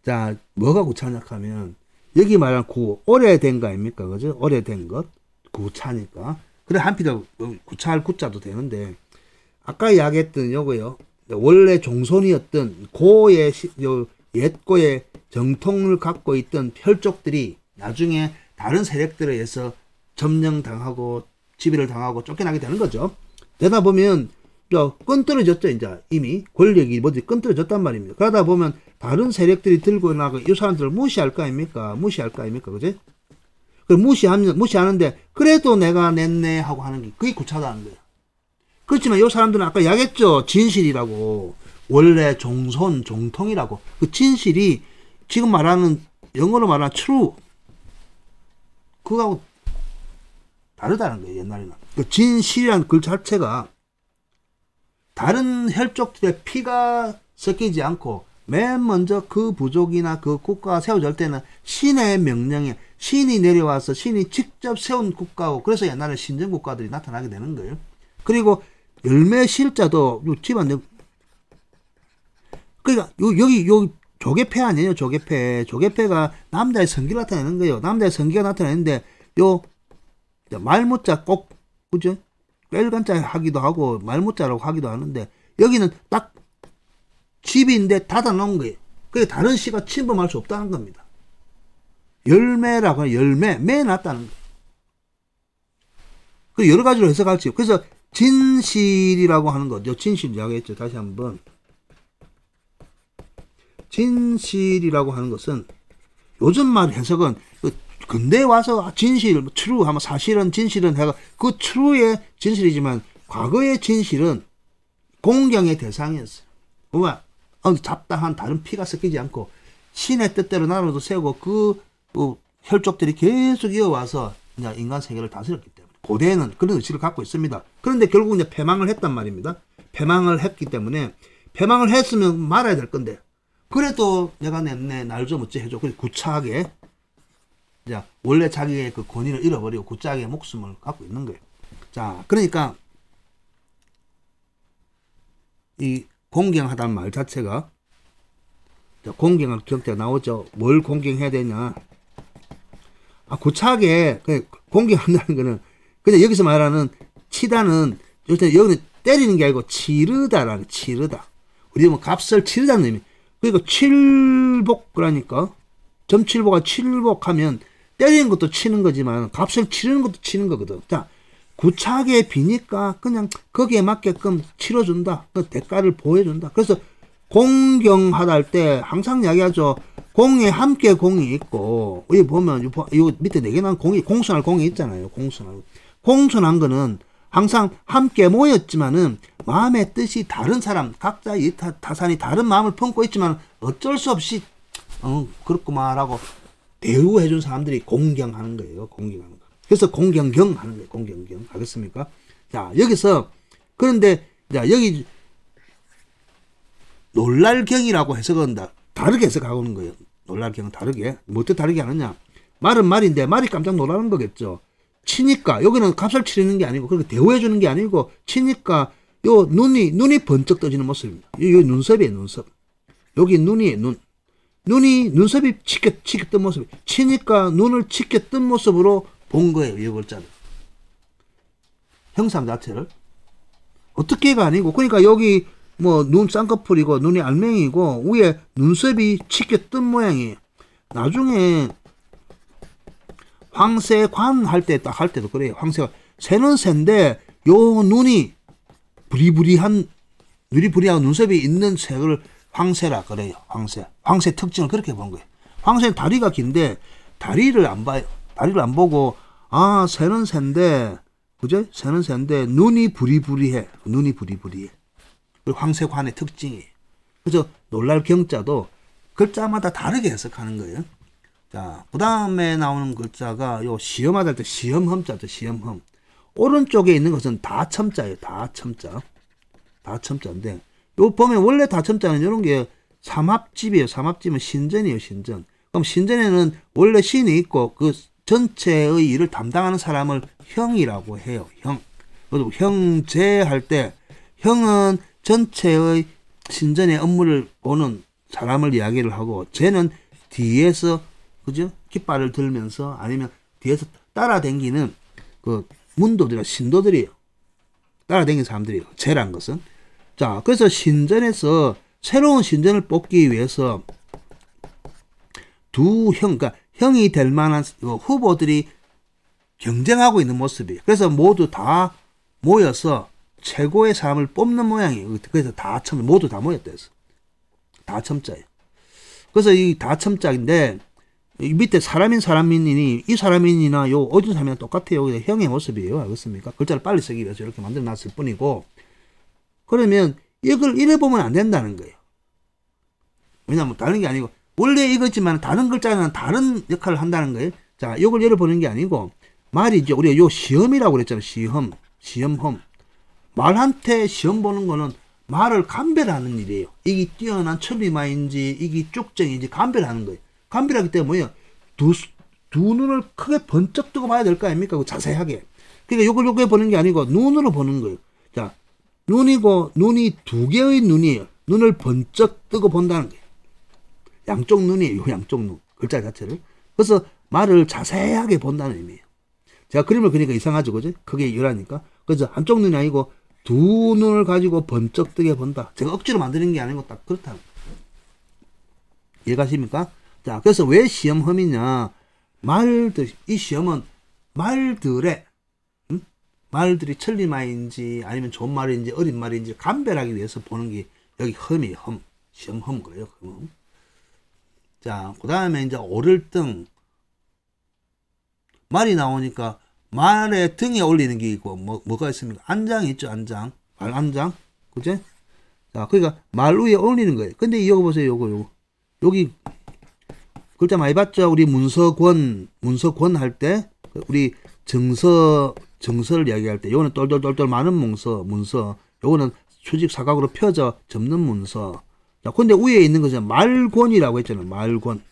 자, 뭐가 구차냐 하면, 여기 말한 오래된 거 아닙니까? 그죠? 오래된 것. 구차니까. 그래, 한피도 구차할 구자도 되는데, 아까 이야기했던 요거요. 원래 종손이었던 옛고의 정통을 갖고 있던 혈족들이 나중에 다른 세력들에 의해서 점령당하고, 지배를 당하고 쫓겨나게 되는 거죠. 되다 보면, 끈떨어졌죠, 이제. 이미. 권력이 끈떨어졌단 말입니다. 그러다 보면, 다른 세력들이 들고 나가 이 사람들을 무시할 거 아닙니까? 그지? 무시하는데, 그래도 내가 냈네 하고 하는 게, 그게 구차다는 거예요. 그렇지만 이 사람들은 아까 이야기했죠. 진실이라고. 원래 종통이라고. 그 진실이 지금 말하는, 영어로 말하는 true. 그거하고 다르다는 거예요, 옛날에는. 그 진실이라는 글 자체가 다른 혈족들의 피가 섞이지 않고 맨 먼저 그 부족이나 그 국가가 세워질 때는 신의 명령에 신이 내려와서 신이 직접 세운 국가고, 그래서 옛날에 신정국가들이 나타나게 되는 거예요. 그리고 열매 실자도 집안, 그러니까 여기 조개패 아니에요, 조개패. 조개패가 남자의 성기를 나타내는 거예요. 남자의 성기가 나타내는데 말무자 꼭, 그죠? 빨간자 하기도 하고 말무자라고 하기도 하는데, 여기는 딱 집인데 닫아 놓은 거예요. 그게 다른 시가 침범할 수 없다는 겁니다. 열매라고 하면 매 놨다는 거예요. 그 여러 가지로 해석할 수 있어요. 그래서 진실이라고 하는 거죠. 진실 이야기했죠. 다시 한번. 진실이라고 하는 것은 요즘 말 해석은 근대에 와서 진실, true 하면 사실은 진실은 해가 그 true의 진실이지만 과거의 진실은 공경의 대상이었어요. 그러니까 잡다한 다른 피가 섞이지 않고 신의 뜻대로 나라도 세우고 그 혈족들이 계속 이어와서 이제 인간 세계를 다스렸기 때문에 고대에는 그런 의식을 갖고 있습니다. 그런데 결국 이제 패망을 했단 말입니다. 패망을 했기 때문에 패망을 했으면 말아야 될 건데, 그래도 내가 냈네, 날 좀 어찌 해줘. 그래서 구차하게, 자, 원래 자기의 그 권위를 잃어버리고 구차하게 목숨을 갖고 있는 거예요. 자, 그러니까 이 공경하다는 말 자체가 자, 공경할 경자가 나오죠. 뭘 공경해야 되냐. 구차하게 공경한다는 거는 그냥 여기서 말하는 치다는 일단 여기는 때리는 게 아니고 치르다라는 치르다. 우리 뭐 값을 치르다는 의미. 그러니까 칠복 그러니까 점칠복과 칠복하면 때리는 것도 치는 거지만 값을 치르는 것도 치는 거거든. 자, 구차하게 비니까 그냥 거기에 맞게끔 치러준다. 그 대가를 보여준다. 그래서 공경하다 할 때 항상 이야기하죠. 공에 함께 공이 있고, 여기 보면, 요 밑에 4개 난 공이, 공순할 공이 있잖아요. 공순한 거는 항상 함께 모였지만은 마음의 뜻이 다른 사람, 각자 타산이 다른 마음을 품고 있지만 어쩔 수 없이, 그렇구만, 라고 대우해준 사람들이 공경하는 거예요. 공경하는 거. 그래서 공경경 하는 거예요. 공경경. 알겠습니까? 자, 여기서, 그런데, 자, 여기, 놀랄경이라고 해석한다. 다르게 해석하고 있는 거예요. 놀랄경은 다르게. 뭐 어떻게 다르게 하느냐. 말은 말인데 말이 깜짝 놀라는 거겠죠. 치니까 여기는 값을 치르는 게 아니고 그렇게 대우해 주는 게 아니고 치니까 요 눈이 번쩍 떠지는 모습입니다. 요 눈썹이에요. 눈썹. 여기 눈이 눈이 눈썹이 치켜 뜬 모습. 치니까 눈을 치켜 뜬 모습으로 본 거예요. 이 글자를. 형상 자체를. 어떻게가 아니고 그러니까 여기 뭐 눈 쌍꺼풀이고 눈이 알맹이고 위에 눈썹이 치켜 뜬 모양이에요. 나중에 황새관 할 때 딱 할 때도 그래요. 황새가 새는 새인데 요 눈이 부리부리한 눈썹이 있는 새를 황새라 그래요. 황새 특징을 그렇게 본 거예요. 황새는 다리가 긴데 다리를 안 봐요. 다리를 안 보고 새는 새인데 그죠? 새는 새인데 눈이 부리부리해. 그리고 황새관의 특징이에요. 그래서 놀랄 경자도 글자마다 다르게 해석하는 거예요. 자, 그 다음에 나오는 글자가 요 시험하다 할 때 시험험자죠. 시험험. 오른쪽에 있는 것은 다첨자예요. 다첨자인데 요 보면 원래 다첨자는 이런 게 삼합집이에요. 삼합집은 신전이에요. 신전. 그럼 신전에는 원래 신이 있고 그 전체의 일을 담당하는 사람을 형이라고 해요. 형. 그리고 형제 할 때 형은 전체의 신전의 업무를 보는 사람을 이야기를 하고 쟤는 뒤에서 그죠? 깃발을 들면서 아니면 뒤에서 따라다니는 그 문도들이나 신도들이에요. 따라다니는 사람들이에요. 쟤란 것은. 자, 그래서 신전에서 새로운 신전을 뽑기 위해서 그러니까 형이 될 만한 후보들이 경쟁하고 있는 모습이에요. 그래서 모두 다 모여서 최고의 사람을 뽑는 모양이에요. 그래서 모두 다 모였다 해서. 다첨자예요. 그래서 이 다첨자인데, 이 밑에 사람인이니, 이 사람인이나 요 어떤 사람이랑 똑같아요. 형의 모습이에요. 알겠습니까? 글자를 빨리 쓰기 위해서 이렇게 만들어 놨을 뿐이고, 그러면 이걸 이래 보면 안 된다는 거예요. 왜냐면 다른 게 아니고, 원래 이거지만 다른 글자는 다른 역할을 한다는 거예요. 자, 이걸 예를 보는 게 아니고, 말이죠. 우리가 요 시험이라고 그랬잖아요. 시험험. 말한테 시험 보는 거는 말을 감별하는 일이에요. 이게 뛰어난 천리마인지 이게 쭉정인지 감별하는 거예요. 감별하기 때문에 뭐예요? 두 눈을 크게 번쩍 뜨고 봐야 될 거 아닙니까? 자세하게. 그러니까 요걸 보는 게 아니고 눈으로 보는 거예요. 자, 눈이 두 개의 눈이에요. 눈을 번쩍 뜨고 본다는 거예요. 양쪽 눈이에요. 양쪽 눈. 글자 자체를. 그래서 말을 자세하게 본다는 의미예요. 제가 그림을 그리니까 이상하죠. 그죠? 크게 열하니까. 그래서 한쪽 눈이 아니고 두 눈을 가지고 번쩍 뜨게 본다. 제가 억지로 만드는 게 아니고 딱 그렇다. 이해가십니까? 자, 그래서 왜 시험험이냐. 이 시험은 말들이 천리말인지 아니면 좋은 말인지 어린 말인지 감별하기 위해서 보는 게 여기 험이에요. 시험험 그래요. 험. 자, 그 다음에 이제 오를 등. 말이 나오니까 말의 등에 올리는 게 있고, 뭐가 있습니까? 안장이 있죠, 안장. 말 안장. 그죠? 자, 그러니까 말 위에 올리는 거예요. 근데 이거 보세요, 요거. 여기, 글자 많이 봤죠? 우리 문서권 할 때, 우리 정서를 이야기할 때, 요거는 똘똘똘똘 많은 문서. 요거는 수직 사각으로 펴져 접는 문서. 자, 근데 위에 있는 것은 말권이라고 했잖아요, 말권.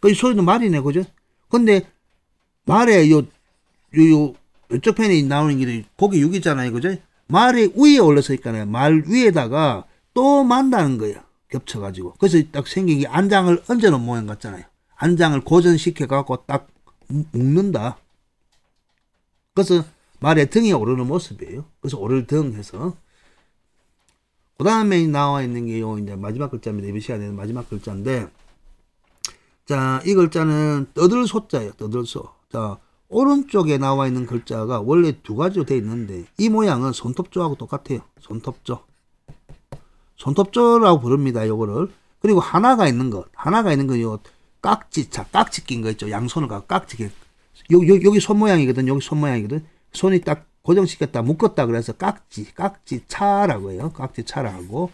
그 소리도 말이네, 그죠? 근데 말에 왼쪽 편에 나오는 게 고기 6이잖아요. 그죠? 말이 위에 올라서 있잖아요. 말 위에다가 또 만다는 거예요. 겹쳐가지고. 그래서 딱 생긴 게 안장을 얹어놓은 모양 같잖아요. 안장을 고정시켜갖고 딱 묶는다. 그래서 말의 등이 오르는 모습이에요. 그래서 오를 등 해서. 그 다음에 나와 있는 게 요 이제 마지막 글자입니다. 이번 시간에는 마지막 글자인데, 자, 이 글자는 떠들소자예요. 떠들소. 자, 오른쪽에 나와 있는 글자가 원래 두 가지로 되어 있는데, 이 모양은 손톱조하고 똑같아요. 손톱조. 손톱조라고 부릅니다. 요거를. 그리고 하나가 있는 것. 하나가 있는 건 요 깍지, 자, 깍지 낀 거 있죠. 양손을 갖고 깍지 낀. 여기 손 모양이거든. 여기 손 모양이거든. 손이 딱 고정시켰다, 묶었다 그래서 깍지차라고 해요. 깍지차라고.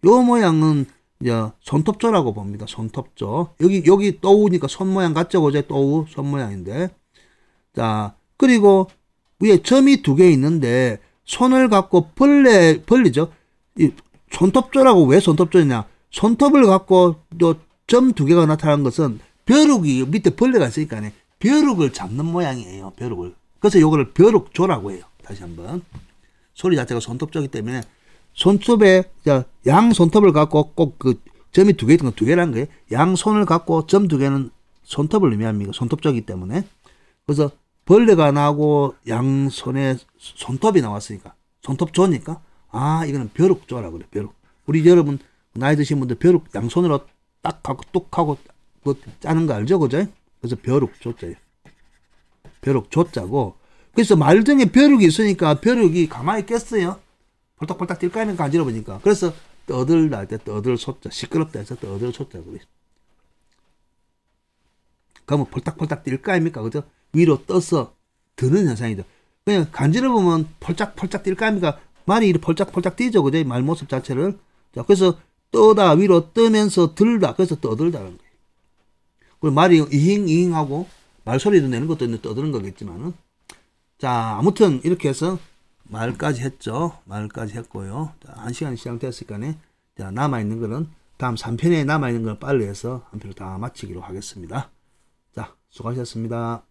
요 모양은 이제 손톱조라고 봅니다. 손톱조. 여기 또우니까 손 모양 같죠? 그죠? 또우 손 모양인데. 자, 그리고 위에 점이 두 개 있는데 손을 갖고 벌리죠. 이 손톱조라고 왜 손톱조냐? 손톱을 갖고 또 점 두 개가 나타난 것은 벼룩이 밑에 벌레가 있으니까 벼룩을 잡는 모양이에요. 벼룩을. 그래서 요거를 벼룩조라고 해요. 다시 한번. 소리 자체가 손톱조기 때문에 손톱에 양 손톱을 갖고 꼭 그 점이 두 개 있던 거 두 개라는 거예요. 양 손을 갖고 점 두 개는 손톱을 의미합니다. 손톱조기 때문에. 그래서 벌레가 나고 양 손에 손톱이 나왔으니까 손톱조니까 아 이거는 벼룩조라고 그래. 벼룩. 우리 여러분 나이 드신 분들 벼룩 양손으로 딱 하고 뚝 하고 뭐 짜는 거 알죠? 그죠? 그래서 벼룩조자예요. 벼룩조자고. 그래서 말등에 벼룩이 있으니까 벼룩이 가만히 깼어요. 폴딱폴딱 뛸 거 아니면 간지러우니까. 그래서 떠들다 할 때 떠들소자, 시끄럽다 해서 떠들소자 그래. 그러면 폴딱폴딱 뛸 거 아닙니까? 그죠? 위로 떠서 드는 현상이죠. 그냥 간지러우면 폴짝폴짝 뛸 거 아닙니까? 말이 이렇게 폴짝폴짝 뛰죠. 그죠? 말 모습 자체를. 자, 그래서 떠다 위로 뜨면서 들다. 그래서 떠들다는 거예요. 그리고 말이 이잉이잉하고 말소리도 내는 것도 있는데 떠드는 거겠지만은. 자, 아무튼 이렇게 해서 말까지 했죠. 말까지 했고요. 자, 1시간이 시작됐으니까 자, 남아있는 거는 다음 3편에 남아있는 걸 빨리 해서 한 편을 다 마치기로 하겠습니다. 자, 수고하셨습니다.